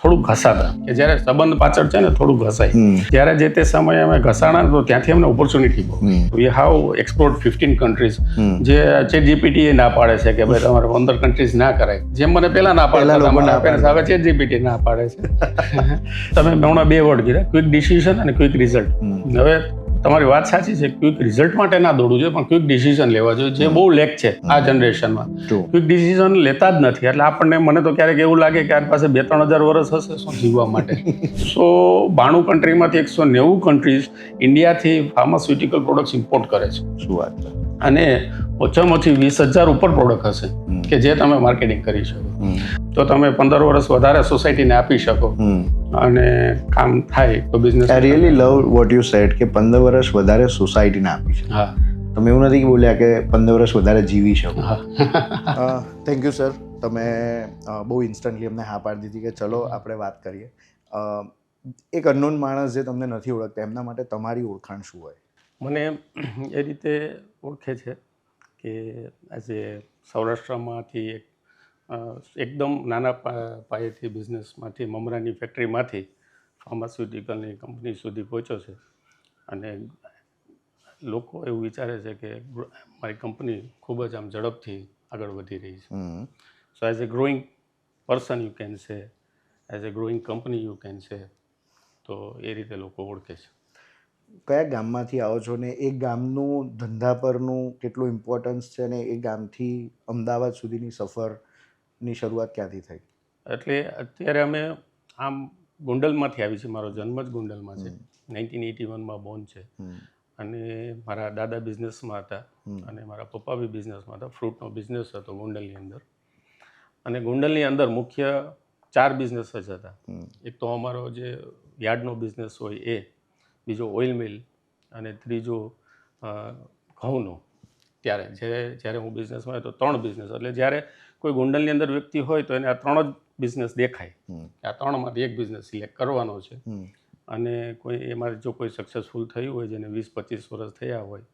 થોડું ઘસાતા કે જ્યારે સંબંધ પાછળ છે ને થોડું ઘસાય જ્યારે જે તે સમયે અમે ઘસાણા તો ત્યાંથી અમને ઓપોર્ચ્યુનિટી બહુ વી હાવ એક્સપ્લોર્ડ 15 કન્ટ્રીઝ જે ચેટ જીપીટી એ ના પાડે છે કે ભાઈ તમારે 15 કન્ટ્રીઝ ના કરાય જેમ મને પહેલા ના પાડતા હતા હવે ચેટ જીપીટી ના પાડે છે તમે હમણાં 2 વર્ડ કીધા ક્વિક ડિસિઝન અને ક્વિક રિઝલ્ટ હવે તમારી વાત સાચી છે ક્વિક રિઝલ્ટ માટે ના દોડવું જોઈએ પણ ક્વિક ડિસિઝન લેવા જોઈએ જે બહુ લેક છે આ જનરેશનમાં ક્વિક ડિસિઝન લેતા જ નથી એટલે આપણને મને તો ક્યારેક એવું લાગે કે આ પાસે 2-3 હજાર વર્ષ હશે શું જીવવા માટે 92 કન્ટ્રીમાંથી 190 કન્ટ્રીઝ ઇન્ડિયાથી ફાર્માસ્યુટિકલ પ્રોડક્ટ્સ ઇમ્પોર્ટ કરે છે. શું વાત છે. અને ઓછામાં ઓછી 20,000 ઉપર પ્રોડક્ટ હશે કે જે તમે માર્કેટિંગ કરી શકો તો તમે 15 વર્ષ વધારે સોસાયટીને આપી શકો અને કામ થાય તો business. I really love what you sad કે 15 વર્ષ વધારે સોસાયટીને આપી શકો. હા, તમે એવું નથી કે બોલ્યા કે 15 વર્ષ વધારે જીવી શકો. હા. Thank you sir. તમે બહુ ઇન્સ્ટન્ટલી અમને હા પાડી દીધી કે ચલો આપણે વાત કરીએ. એક અનનોન માણસ જે તમને નથી ઓળખતા એમના માટે તમારી ઓળખાણ શું હોય? મને એ રીતે ઓળખે છે કે આજે સૌરાષ્ટ્રમાંથી એકદમ નાના પાયેથી બિઝનેસમાંથી મમરાની ફેક્ટરીમાંથી ફાર્માસ્યુટિકલની કંપની સુધી પહોંચ્યો છે અને લોકો એવું વિચારે છે કે મારી કંપની ખૂબ જ આમ ઝડપથી આગળ વધી રહી છે. સો as a growing person you can સે, as a growing company you can સે, તો એ રીતે લોકો ઓળખે છે. કયા ગામમાંથી આવો છો ને એ ગામનું ધંધા પરનું કેટલું ઇમ્પોર્ટન્સ છે ને એ ગામથી અમદાવાદ સુધીની સફરની શરૂઆત ક્યાંથી થઈ? એટલે અત્યારે અમે આમ ગોંડલમાંથી આવી છે. મારો જન્મ જ ગોંડલમાં છે. 1981માં બોર્ન છે અને મારા દાદા બિઝનેસમાં હતા અને મારા પપ્પા બી બિઝનેસમાં હતા. ફ્રૂટનો બિઝનેસ હતો ગોંડલની અંદર અને ગોંડલની અંદર મુખ્ય 4 બિઝનેસ જ હતા. એક તો અમારો જે યાર્ડનો બિઝનેસ હોય એ, બીજો ઓઇલ મિલ અને ત્રીજો ઘઉંનો. જ્યારે હું બિઝનેસમાં હતો 3 બિઝનેસ એટલે જ્યારે કોઈ ગોંડલની અંદર વ્યક્તિ હોય તો એને આ 3 જ બિઝનેસ દેખાય કે આ 3માંથી એક બિઝનેસ સિલેક્ટ કરવાનો છે અને કોઈ એમાં જો કોઈ સક્સેસફુલ થયું હોય જેને 20-25 વર્ષ થયા હોય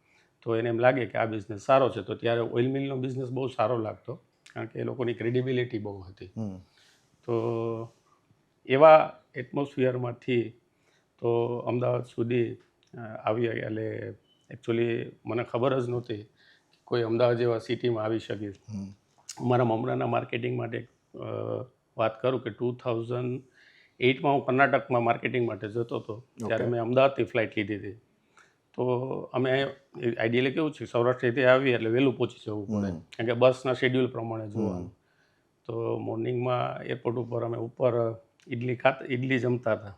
તો એને એમ લાગે કે આ બિઝનેસ સારો છે તો ત્યારે ઓઇલ મિલનો બિઝનેસ બહુ સારો લાગતો કારણ કે એ લોકોની ક્રેડિબિલિટી બહુ હતી. તો એવા એટમોસ્ફિયરમાંથી તો અમદાવાદ સુધી આવી એટલે એકચ્યુઅલી મને ખબર જ નહોતી કે કોઈ અમદાવાદ જેવા સિટીમાં આવી શકે. મારા મમરાના માર્કેટિંગ માટે વાત કરું કે 2008માં હું કર્ણાટકમાં માર્કેટિંગ માટે જતો હતો ત્યારે મેં અમદાવાદથી ફ્લાઇટ લીધી હતી. તો અમે આઈડિયલી કેવું છે સૌરાષ્ટ્રથી આવીએ એટલે વહેલું પહોંચી જવું પડે કારણ કે બસના શેડ્યુલ પ્રમાણે જોવાનું. તો મોર્નિંગમાં એરપોર્ટ ઉપર અમે ઉપર ઇડલી જમતા હતા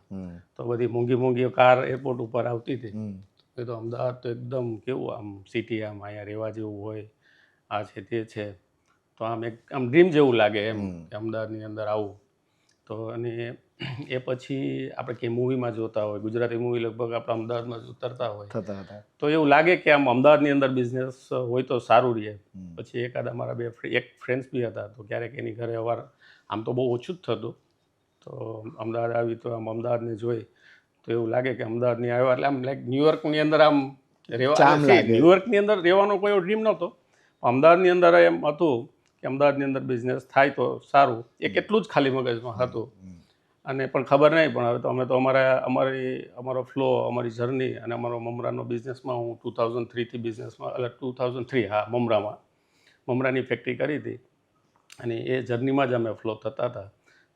તો બધી મોંઘી કાર એરપોર્ટ ઉપર આવતી હતી. એ તો અમદાવાદ તો એકદમ કેવું આમ સિટી આમ અહીંયા રહેવા જેવું હોય આ છે તે છે તો આમ ડ્રીમ જેવું લાગે એમ કે અમદાવાદની અંદર આવું. તો અને એ પછી આપણે કંઈ મૂવીમાં જોતા હોય ગુજરાતી મૂવી લગભગ આપણે અમદાવાદમાં ઉતરતા હોય તો એવું લાગે કે આમ અમદાવાદની અંદર બિઝનેસ હોય તો સારું રહે. પછી એકાદ અમારા એક ફ્રેન્ડ્સ બી હતા તો ક્યારેક એની ઘરે આમ તો બહુ ઓછું જ થતું તો અમદાવાદ આવી તો આમ અમદાવાદને જોઈ તો એવું લાગે કે અમદાવાદની આવ્યા એટલે આમ લાઈક ન્યુયોર્કની અંદર આમ રહેવા ન્યુયોર્કની અંદર રહેવાનો કોઈ ડ્રીમ નહોતો. અમદાવાદની અંદર એમ હતું કે અમદાવાદની અંદર બિઝનેસ થાય તો સારું એ કેટલું જ ખાલી મગજમાં હતું અને પણ ખબર નહીં પણ હવે તો અમે તો અમારો ફ્લો અમારી જર્ની અને અમારો મમરાનો બિઝનેસમાં હું 2003થી બિઝનેસમાં એટલે 2003 મમરાની ફેક્ટરી કરી હતી અને એ જર્નીમાં જ અમે ફ્લો થતા હતા.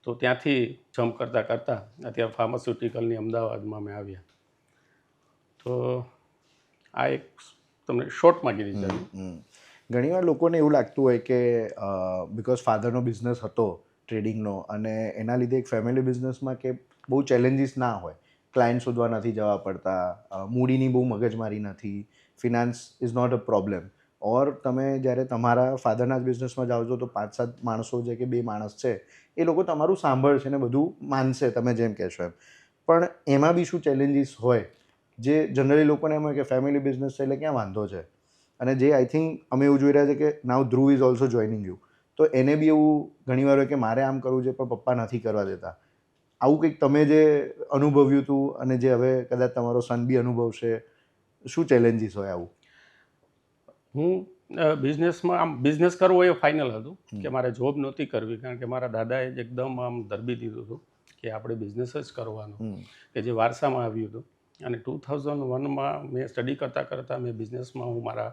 તો ત્યાંથી જમ્પ કરતાં અત્યારે ફાર્માસ્યુટિકલની અમદાવાદમાં અમે આવ્યા. તો આ એક તમને શોર્ટમાં કીધી છે. ઘણીવાર લોકોને એવું લાગતું હોય કે બિકોઝ ફાધરનો બિઝનેસ હતો ટ્રેડિંગનો અને એના લીધે એક ફેમિલી બિઝનેસમાં કે બહુ ચેલેન્જીસ ના હોય, ક્લાયન્ટ શોધવા નથી જવા પડતા, મૂડીની બહુ મગજમારી નથી, finance is not a problem. Or તમે જ્યારે તમારા ફાધરના જ બિઝનેસમાં જાઓ છો તો 5-7 માણસો છે કે 2 માણસ છે એ લોકો તમારું સાંભળશે ને બધું માનશે તમે જેમ કહેશો એમ. પણ એમાં બી શું ચેલેન્જીસ હોય જે જનરલી લોકોને એમ હોય કે ફેમિલી બિઝનેસ છે એટલે ક્યાં વાંધો છે અને જે આઈ થિંક અમે એવું જોઈ રહ્યા છે કે નાવ ધ્રુવ ઇઝ ઓલ્સો જોઈનિંગ યુ તો એને બી એવું ઘણીવાર હોય કે મારે આમ કરવું છે પણ પપ્પા નથી કરવા દેતા. આવું કંઈક તમે જે અનુભવ્યું હતું અને જે હવે કદાચ તમારો સન બી અનુભવશે, શું ચેલેન્જીસ હોય આવું? હું બિઝનેસમાં આમ બિઝનેસ કરવો એ ફાઇનલ હતું કે મારે જોબ નહોતી કરવી કારણ કે મારા દાદાએ જ એકદમ આમ ધરબી દીધું હતું કે આપણે બિઝનેસ જ કરવાનો, કે જે વારસામાં આવ્યું હતું. અને 2001માં મેં સ્ટડી કરતાં મેં બિઝનેસમાં હું મારા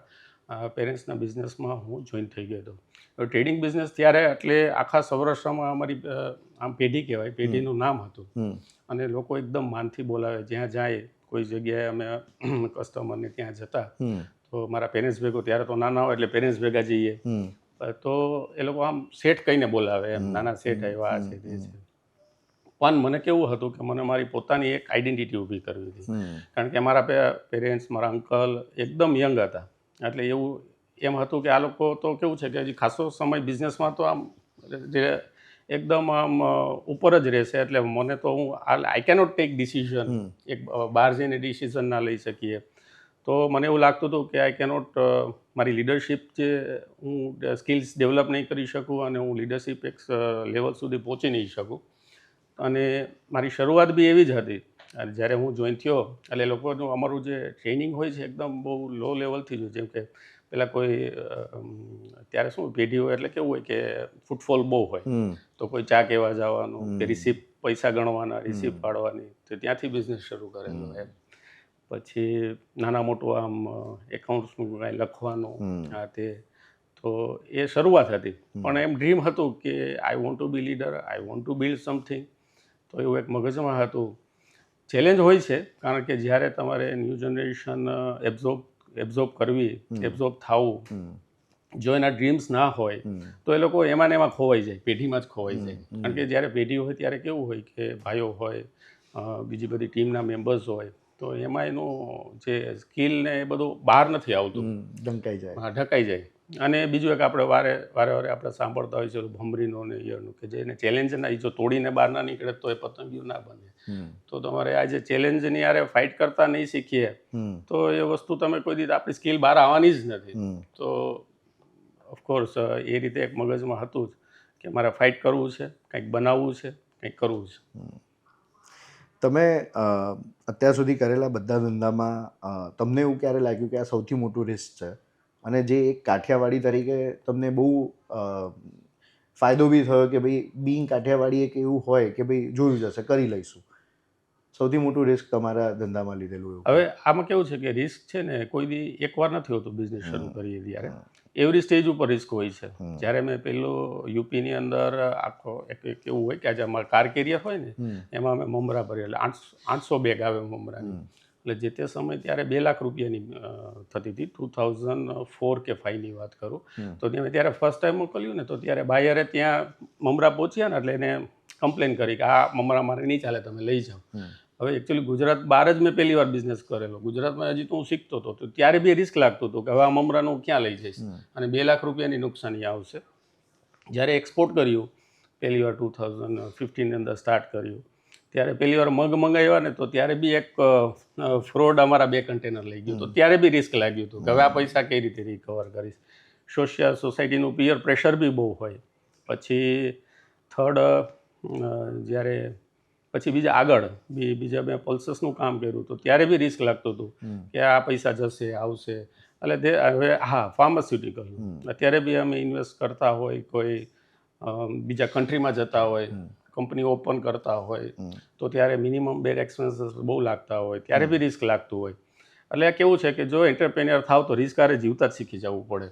પેરેન્ટ્સના બિઝનેસમાં હું જોઈન થઈ ગયો હતો. ટ્રેડિંગ બિઝનેસ ત્યારે એટલે આખા સૌરાષ્ટ્રમાં અમારી આમ પેઢી કહેવાય, પેઢીનું નામ હતું. અને લોકો એકદમ માનથી બોલાવે, જ્યાં જાય કોઈ જગ્યાએ અમે કસ્ટમરને ત્યાં જતા તો મારા પેરેન્ટ્સ ભેગો, ત્યારે તો નાના હોય એટલે પેરેન્ટ્સ ભેગા જઈએ તો એ લોકો આમ શેઠ કહીને બોલાવે, એમ નાના શેઠ આવ્યા છે તે છે. પણ મને કેવું હતું કે મને મારી પોતાની એક આઈડેન્ટિટી ઊભી કરવી હતી, કારણ કે મારા પેરેન્ટ્સ, મારા અંકલ એકદમ યંગ હતા, એટલે એવું એમ હતું કે આ લોકો તો કેવું છે કે હજી ખાસો સમય બિઝનેસમાં તો આમ જે એકદમ આમ ઉપર જ રહેશે, એટલે મને તો હું આઈ કેનોટ ટેક ડિસિઝન, એક બહાર જઈને ડિસિઝન ના લઈ શકીએ. તો મને એવું લાગતું હતું કે આઈ કેનોટ મારી લીડરશિપ જે હું સ્કિલ્સ ડેવલપ નહીં કરી શકું અને હું લીડરશિપ એક લેવલ સુધી પહોંચી નહીં શકું. અને મારી શરૂઆત બી એવી જ હતી. અને જ્યારે હું જોઈન થયો એટલે લોકોનું અમારું જે ટ્રેનિંગ હોય છે એકદમ બહુ લો લેવલથી જ હોય, જેમ કે પહેલાં કોઈ ત્યારે શું પેઢી હોય એટલે કેવું હોય કે ફૂટફોલ બહુ હોય, તો કોઈ ચા કહેવા જવાનું, કે રિસિપ્ટ પૈસા ગણવાના, રિસિપ્ટ પાડવાની, તો ત્યાંથી બિઝનેસ શરૂ કરેલો એમ. પછી નાના મોટું આમ એકાઉન્ટ્સનું કાંઈ લખવાનું, આ તે, તો એ શરૂઆત હતી. પણ એમ ડ્રીમ હતું કે I want to be leader, I want to build something. તો એવું એક મગજમાં હતું. ચેલેન્જ હોય છે, કારણ કે જ્યારે તમારે ન્યૂ જનરેશન એબ્ઝોર્બ કરવી, એબ્ઝોર્બ થવું, જો એના ડ્રીમ્સ ના હોય તો એ લોકો એમાં ને એમાં ખોવાઈ જાય, પેઢીમાં જ ખોવાઈ જાય. કારણ કે જ્યારે પેઢી હોય ત્યારે કેવું હોય કે ભાઈઓ હોય, બીજી બધી ટીમના મેમ્બર્સ હોય, તો એમાં એનું જે સ્કિલ ને એ બધું બહાર નથી આવતું, ઢંકાઈ જાય. હા, ઢકાઈ જાય. અને બીજું એક આપણે વારે આપણે સાંભળતા હોય છે ભમરીનો ને ઈયળનું, કે જેને ચેલેન્જ ના, જો તોડીને બહાર ના નીકળે તો એ પતંગિયું ના બને. તો તમારે આ જે ચેલેન્જની યારે ફાઇટ કરતા નહીં શીખીએ તો એ વસ્તુ તમે કોઈ દિવસ આપણી સ્કિલ બહાર આવવાની જ નથી. તો ઓફકોર્સ એ રીતે એક મગજમાં હતું જ કે મારે ફાઇટ કરવું છે, કંઈક બનાવવું છે, કંઈક કરવું છે. તમે અત્યાર સુધી કરેલા બધા ધંધામાં તમને એવું ક્યારે લાગ્યું કે આ સૌથી મોટું રિસ્ક છે, અને જે એક કાઠિયાવાડી તરીકે તમને બહુ ફાયદો બી થયો કે ભાઈ બિંગ કાઠિયાવાડી એક એવું હોય કે ભાઈ જોયું જશે, કરી લઈશું, સૌથી મોટું રિસ્ક તમારા ધંધામાં લીધેલું એવું? હવે આમાં કેવું છે કે રિસ્ક છે ને કોઈ દી એકવાર નથી હોતું. બિઝનેસ શરૂ કરીએ ત્યારે એવરી સ્ટેજ ઉપર રિસ્ક હોય છે. જ્યારે મેં પેલું યુપીની અંદર આખો એક એવું હોય કે આજે અમારા કાર કેરિયર હોય ને એમાં અમે મમરા ભરીએ, એટલે 800 બેગ આવે મમરાની. એટલે જે તે સમય ત્યારે 2 લાખ રૂપિયાની થતી હતી, 2004 કે 5ની વાત કરું. તો ત્યારે ફર્સ્ટ ટાઈમ મોકલ્યું ને, તો ત્યારે બાયરે ત્યાં મમરા પહોંચ્યા ને એટલે એને કમ્પ્લેન કરી કે આ મમરા મારે નહીં ચાલે, તમે લઈ જાઓ. હવે એકચ્યુઅલી ગુજરાત બહાર જ મેં પહેલી વાર બિઝનેસ કરેલો. ગુજરાતમાં હજી તો હું શીખતો હતો, તો ત્યારે બી રિસ્ક લાગતું હતું કે હવે આ મમરાનું ક્યાં લઈ જઈશ અને 2 લાખ રૂપિયાની નુકસાની આવશે. જ્યારે એક્સપોર્ટ કર્યું પહેલી વાર 2015ની અંદર સ્ટાર્ટ કર્યું, ત્યારે પહેલી વાર મગ મંગાવ્યા ને, તો ત્યારે બી એક ફ્રોડ અમારા 2 કન્ટેનર લઈ ગયું. તો ત્યારે બી રિસ્ક લાગ્યું હતું કે હવે આ પૈસા કઈ રીતે રિકવર કરીશ. સોસાયટીનું પિયર પ્રેશર બી બહુ હોય. પછી થર્ડ જ્યારે પછી બીજા મેં પલ્સસનું કામ કર્યું, તો ત્યારે બી રિસ્ક લાગતું હતું કે આ પૈસા જશે આવશે. એટલે હવે હા, ફાર્માસ્યુટિકલ અત્યારે બી અમે ઇન્વેસ્ટ કરતા હોય, કોઈ બીજા કન્ટ્રીમાં જતા હોય, કંપની ઓપન કરતા હોય, તો ત્યારે મિનિમમ બેડ એક્સપેન્સીસ બહુ લાગતા હોય, ત્યારે બી રિસ્ક લાગતું હોય. એટલે કેવું છે કે જો એન્ટરપ્રેન્યોર થાવ તો રિસ્ક આરે જીવતા જ શીખી જવું પડે.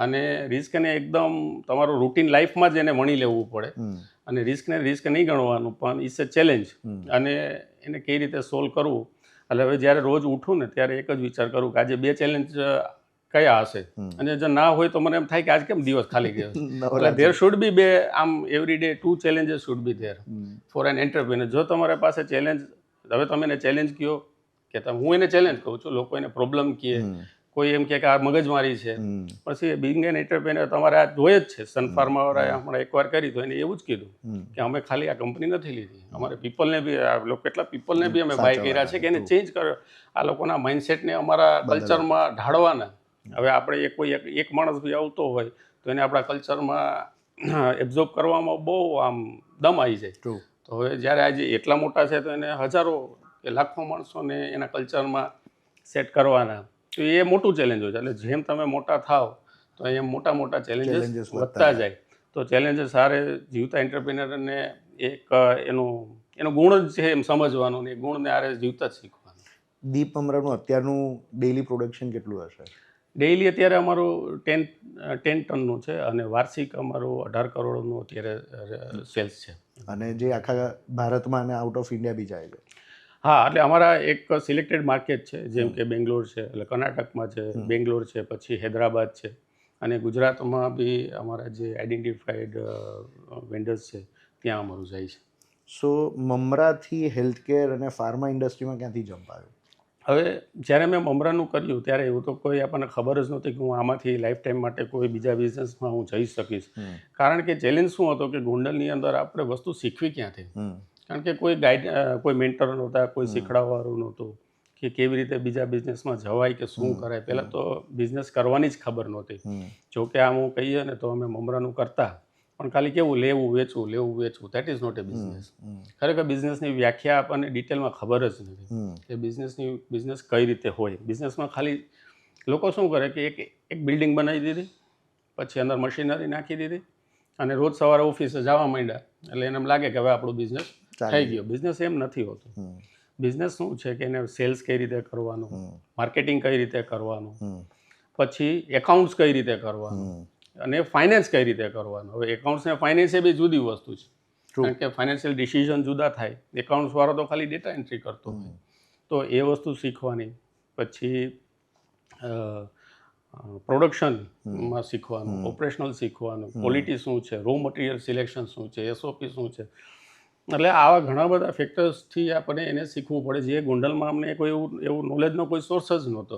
અને રિસ્કને એકદમ તમારું રૂટીન લાઈફમાં જ એને વણી લેવું પડે. અને રિસ્ક નહીં ગણવાનું, પણ ઇટ્સ એ ચેલેન્જ, અને એને કઈ રીતે સોલ્વ કરવું. એટલે હવે જ્યારે રોજ ઉઠું ને ત્યારે એક જ વિચાર કરું કે આજે 2 ચેલેન્જ કયા હશે, અને જો ના હોય તો મને એમ થાય કે આજ કેમ દિવસ ખાલી ગયો. એટલે ધેર શુડ બી 2 આમ every day 2 challenges should be there for an entrepreneur. જો તમારા પાસે ચેલેન્જ, હવે તમે એને ચેલેન્જ કહો કે હું એને ચેલેન્જ કહું છું, લોકો એને પ્રોબ્લેમ કહે, કોઈ એમ કે આ મગજમારી છે. પછી બિંગ એન એન્ટરપ્રેન્યોર તમારે આ જોઈએ જ છે. સનફાર્માવાળાએ હમણાં એકવાર કરી તો એને એવું જ કીધું કે અમે ખાલી આ કંપની નથી લીધી, અમારે પીપલને બી, કેટલા પીપલને બી અમે બાય કર્યા છે કે એને ચેન્જ કર્યો, આ લોકોના માઇન્ડસેટને અમારા કલ્ચરમાં ઢાળવાના. હવે આપણે એક માણસ બી આવતો હોય તો એને આપણા કલ્ચરમાં એબ્ઝોર્બ કરવામાં બહુ આમ દમ આવી જાય. તો હવે જ્યારે આજે એટલા મોટા છે તો એને હજારો કે લાખો માણસોને એના કલ્ચરમાં સેટ કરવાના, તો એ મોટું ચેલેન્જ હોય છે. એટલે જેમ તમે મોટા થાવ તો એમ મોટા ચેલેન્જીસ વધતા જાય. તો ચેલેન્જીસ સારે જીવતા એન્ટરપ્રિનરને એક એનું એનો ગુણ જ છે એમ સમજવાનો ને એ ગુણને આરે જીવતા જ શીખવાનું. દીપ મમરાનું અત્યારનું ડેઇલી પ્રોડક્શન કેટલું હશે? ડેઇલી અત્યારે અમારું 10 ટનનું છે અને વાર્ષિક અમારું 18 કરોડનું અત્યારે સેલ્સ છે. અને જે આખા ભારતમાં અને આઉટ ઓફ ઇન્ડિયા બી જાય છે? હા, એટલે અમારા એક સિલેક્ટેડ માર્કેટ છે, જેમ કે બેંગ્લોર છે, એટલે કર્ણાટકમાં છે, બેંગ્લોર છે, પછી હૈદરાબાદ છે, અને ગુજરાતમાં બી અમારા જે આઈડેન્ટિફાઈડ વેન્ડર્સ છે ત્યાં અમારું જાય છે. સો મમરાથી હેલ્થકેર અને ફાર્મા ઇન્ડસ્ટ્રીમાં ક્યાંથી જમ્પ આવ્યો? હવે જ્યારે મેં મમરાનું કર્યું ત્યારે એવું તો કોઈ આપણને ખબર જ નહોતી કે હું આમાંથી લાઈફ ટાઈમ માટે કોઈ બીજા બિઝનેસમાં હું જઈ શકીશ. કારણ કે ચેલેન્જ શું હતો કે ગોંડલની અંદર આપણે વસ્તુ શીખવી ક્યાંથી? કારણ કે કોઈ ગાઈડ, કોઈ મેન્ટર નહોતા, કોઈ શીખડાવવાળું નહોતું કે કેવી રીતે બીજા બિઝનેસમાં જવાય કે શું કરાય. પહેલાં તો બિઝનેસ કરવાની જ ખબર નહોતી. જો કે આમ હું કહીએ ને તો અમે મમરાનું કરતા, પણ ખાલી કેવું લેવું વેચવું, that is not a business. ખરેખર બિઝનેસની વ્યાખ્યા આપણને ડિટેલમાં ખબર જ નથી કે બિઝનેસ કઈ રીતે હોય. બિઝનેસમાં ખાલી લોકો શું કરે કે એક બિલ્ડિંગ બનાવી દીધી, પછી અંદર મશીનરી નાખી દીધી અને રોજ સવારે ઓફિસે જવા માંડ્યા, એટલે એને એમ લાગે કે હવે આપણું બિઝનેસ થઈ ગયો. બિઝનેસ એમ નથી હોતું. બિઝનેસ શું છે કે એને સેલ્સ કઈ રીતે કરવાનું, માર્કેટિંગ કઈ રીતે કરવાનું, પછી એકાઉન્ટ્સ કઈ રીતે કરવાનું, અને ફાઇનાન્સ કઈ રીતે કરવાનું. હવે એકાઉન્ટ્સ ને ફાઇનાન્સ એ બી જુદી વસ્તુ છે, કારણ કે ફાઇનાન્શિયલ ડિસિઝન જુદા થાય. એકાઉન્ટ્સ વાળો તો ખાલી ડેટા એન્ટ્રી કરતો હોય, તો એ વસ્તુ શીખવાની. પછી પ્રોડક્શનમાં શીખવાનું, ઓપરેશનલ શીખવાનું, ક્વોલિટી શું છે, રો મટીરિયલ સિલેક્શન શું છે, SOP શું છે. એટલે આવા ઘણા બધા ફેક્ટર્સથી આપણે એને શીખવું પડે. જે ગોંડલમાં અમને કોઈ એવું નોલેજનો કોઈ સોર્સ જ નહોતો.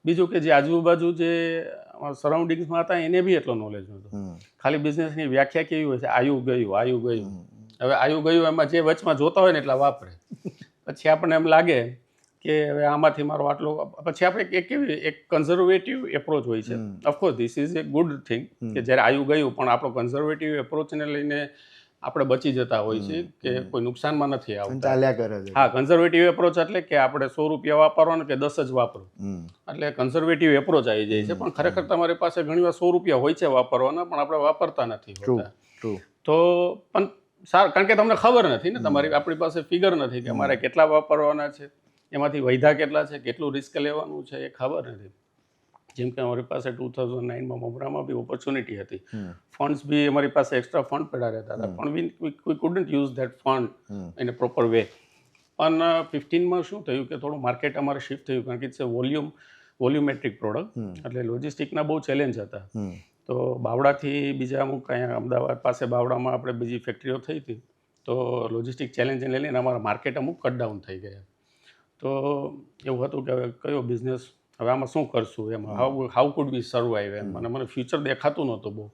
બીજું કે જે આજુબાજુ જે સરાઉન્ડિંગ્સમાં હતા એને બી એટલો નોલેજ નહોતો. ખાલી બિઝનેસની વ્યાખ્યા કેવી હોય છે, આવ્યું ગયું. હવે આવ્યું ગયું એમાં જે વચમાં જોતા હોય ને એટલા વાપરે. પછી આપણને એમ લાગે કે હવે આમાંથી મારો આટલો, પછી આપણે એક કન્ઝર્વેટિવ એપ્રોચ હોય છે. Of course this is A good thing કે જ્યારે આવ્યું ગયું, પણ આપણો કન્ઝર્વેટિવ એપ્રોચને લઈને આપણે બચી જતા હોય છે કે કોઈ નુકસાનમાં નથી આવતા. ચાલ્યા કરે છે. હા, કન્ઝર્વેટિવ એપ્રોચ એટલે કે આપણે 100 રૂપિયા વાપરવાનો કે 10 જ વાપરો, એટલે કન્ઝર્વેટિવ એપ્રોચ આવી જાય છે. પણ ખરેખર તમારી પાસે ઘણીવાર 100 રૂપિયા હોય છે વાપરવાના, પણ આપણે વાપરતા નથી હોતા. તો પણ સારું, કારણ કે તમને ખબર નથી ને, આપણી પાસે ફિગર નથી કે અમારે કેટલા વાપરવાના છે, એમાંથી વૈધા કેટલા છે, કેટલું રિસ્ક લેવાનું છે, એ ખબર નથી. જેમ કે અમારી પાસે 2009માં મમરામાં બી ઓપોર્ચ્યુનિટી હતી, ફંડ્સ બી અમારી પાસે એક્સ્ટ્રા ફંડ પડ્યા રહેતા હતા, પણ વી couldn't use that fund in a proper way. પણ 15માં શું થયું કે થોડું માર્કેટ અમારે શિફ્ટ થયું, કારણ કે ઇટ્સ એ વોલ્યુમેટ્રિક પ્રોડક્ટ, એટલે લોજિસ્ટિકના બહુ ચેલેન્જ હતા. તો બાવડાથી બીજા અમુક અહીંયા અમદાવાદ પાસે બાવડામાં આપણે બીજી ફેક્ટરીઓ થઈ હતી, તો લોજિસ્ટિક ચેલેન્જને લઈને અમારા માર્કેટ અમુક કટ ડાઉન થઈ ગયા. તો એવું હતું કે હવે કયો બિઝનેસ, હવે આમાં શું કરશું, એમાં હાઉ કુડ બી સર્વાઈવ એમ. અને મને ફ્યુચર દેખાતું નહોતું બહુ.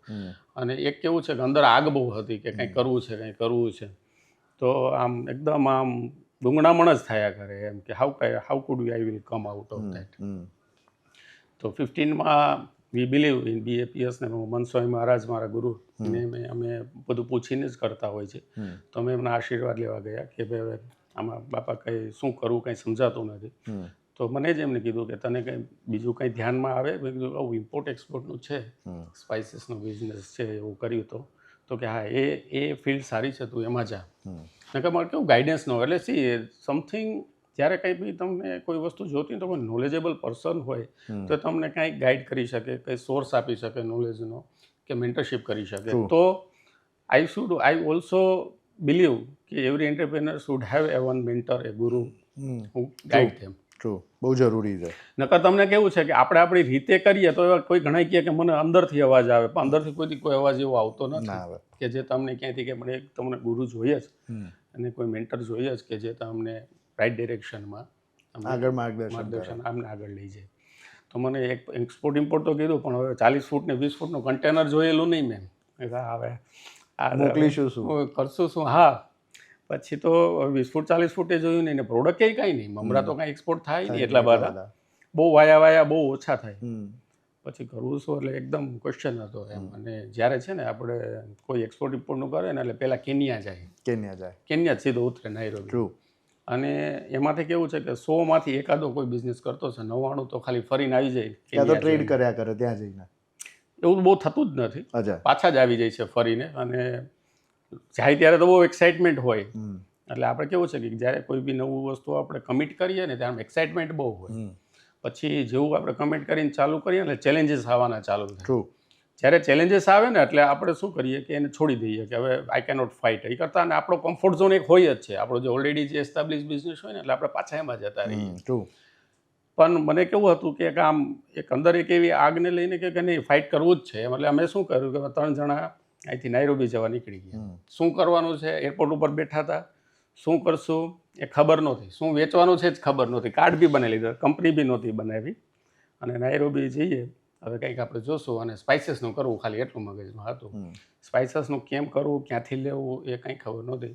અને એક કેવું છે કે અંદર આગ બહુ હતી કે કંઈ કરવું છે. તો આમ એકદમ આમ ડુંગણામણ જ થયા કરે એમ કે how could we I will come out of that. તો 15માં વી બિલીવ ઇન BAPS ને મનસ્વામી મહારાજ મારા ગુરુ, ને અમે બધું પૂછીને જ કરતા હોય છે. તો અમે એમના આશીર્વાદ લેવા ગયા કે ભાઈ આમાં બાપા કંઈ શું કરવું કંઈ સમજાતું નથી. તો મને જ એમને કીધું કે તને કંઈ બીજું કંઈ ધ્યાનમાં આવે? મેં કીધું આવું ઇમ્પોર્ટ એક્સપોર્ટનું છે, સ્પાઇસીસનો બિઝનેસ છે, એવું કર્યું તો કે હા એ ફિલ્ડ સારી છે, તું એમાં જા. કે મારે કેવું ગાઈડન્સ ન હોય, એટલે સમથિંગ જ્યારે કંઈ બી તમને કોઈ વસ્તુ જોતી તો કોઈ નોલેજેબલ પર્સન હોય તો તમને કાંઈક ગાઈડ કરી શકે, કંઈ સોર્સ આપી શકે નોલેજનો, કે મેન્ટરશિપ કરી શકે. તો આઈ ઓલ્સો બિલીવ કે every entrepreneur should have a one mentor, a guru who guide ધેમ. બહુ જરૂરી છે. નકર તમને કેવું છે કે આપણે આપણી રીતે કરીએ તો કોઈ ઘણા કહે કે મને અંદરથી અવાજ આવે, પણ અંદરથી કોઈ અવાજ એવો આવતો નથી કે જે તમને ક્યાંથી કે મને તમને ગુરુ જોઈએ જ, અને કોઈ મેન્ટર જોઈએ જ કે જે તમને રાઈટ ડિરેક્શનમાં આગળ માર્ગદર્શન આમને આગળ લઈ જાય. તો મને એક એક્સપોર્ટ ઇમ્પોર્ટ તો કીધું, પણ હવે 40 ફૂટ ને 20 ફૂટનું કન્ટેનર જોયેલું નહીં મેં. હવે મોકલીશું શું, કરશું શું? હા, પછી તો 20 ફૂટ 40 ફૂટે જોયું નહીં ને પ્રોડક્ટ કાંઈ નહીં. મમરા તો કાંઈ એક્સપોર્ટ થાય નહીં એટલા બધા, બહુ વાયા બહુ ઓછા થાય. પછી કરવું શું, એટલે એકદમ ક્વેશ્ચન હતો એમ. અને જ્યારે છે ને આપણે કોઈ એક્સપોર્ટ ઇમ્પોર્ટનું કરે ને એટલે પહેલાં કેન્યા જ સીધો ઉતરે નાઇરોબી. અને એમાંથી કેવું છે કે 100માંથી એકાદો કોઈ બિઝનેસ કરતો છે, 99 તો ખાલી ફરીને આવી જાય, ટ્રેડ કર્યા કરે ત્યાં જઈને. એવું બહુ થતું જ નથી, પાછા જ આવી જાય છે ફરીને. અને જાય ત્યારે તો બહુ એક્સાઇટમેન્ટ હોય એટલે આપણે કેવું છે કે જ્યારે કોઈ બી નવું વસ્તુ આપણે કમિટ કરીએ ને ત્યારે એક્સાઇટમેન્ટ બહુ હોય, પછી જેવું આપણે કમિટ કરીને ચાલુ કરીએ ને ચેલેન્જીસ આવવાના ચાલુ થાય. ટ્રુ. જ્યારે ચેલેન્જીસ આવે ને એટલે આપણે શું કરીએ કે એને છોડી દઈએ કે હવે આઈ કેનોટ ફાઇટ. એ કરતાં ને આપણો કમ્ફર્ટ ઝોન એક હોય જ છે, આપણો જે ઓલરેડી જે એસ્ટાબ્લિશ બિઝનેસ હોય ને એટલે આપણે પાછા એમાં જતા રહીએ. ટ્રુ. પણ મને કેવું હતું કે આમ એક અંદર એક એવી આગને લઈને કે નહીં ફાઇટ કરવું જ છે. એટલે અમે શું કર્યું કે 3 જણા અહીંથી નાયરોબી જવા નીકળી ગયા. શું કરવાનું છે એરપોર્ટ ઉપર બેઠા હતા, શું કરશું એ ખબર નહોતી, શું વેચવાનું છે જ ખબર નહોતી. કાર્ડ બી બનાવી લીધા, કંપની બી નહોતી બનાવી, અને નાયરોબી જઈએ હવે કંઈક આપણે જોશું. અને સ્પાઇસીસનું કરવું ખાલી એટલું મગજમાં હતું. સ્પાઇસીસનું કેમ કરવું, ક્યાંથી લેવું એ કંઈ ખબર નહોતી.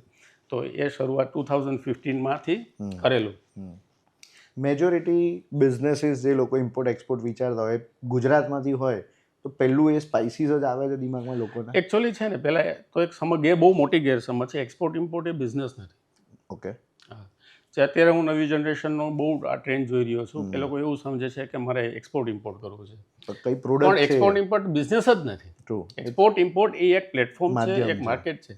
તો એ શરૂઆત 2015માંથી કરેલું. મેજોરિટી બિઝનેસીસ જે લોકો ઇમ્પોર્ટ એક્સપોર્ટ વિચારતા હોય ગુજરાતમાંથી હોય તો પહેલું એ સ્પાઇસીસ જ આવે છે દિમાગમાં લોકોના. એકચ્યુઅલી છે ને પહેલાં તો એક એ બહુ મોટી ગેરસમજ છે. એક્સપોર્ટ ઇમ્પોર્ટ એ બિઝનેસ નથી. ઓકે. હા, જે અત્યારે હું નવી જનરેશનનો બહુ આ ટ્રેન્ડ જોઈ રહ્યો છું. એ લોકો એવું સમજે છે કે મારે એક્સપોર્ટ ઇમ્પોર્ટ કરવું છે, કઈ પણ પ્રોડક્ટ છે. એક્સપોર્ટ ઇમ્પોર્ટ બિઝનેસ જ નથી. ટ્રુ. એક્સપોર્ટ ઇમ્પોર્ટ એ એક પ્લેટફોર્મ છે, માધ્યમ એક છે. માર્કેટ છે.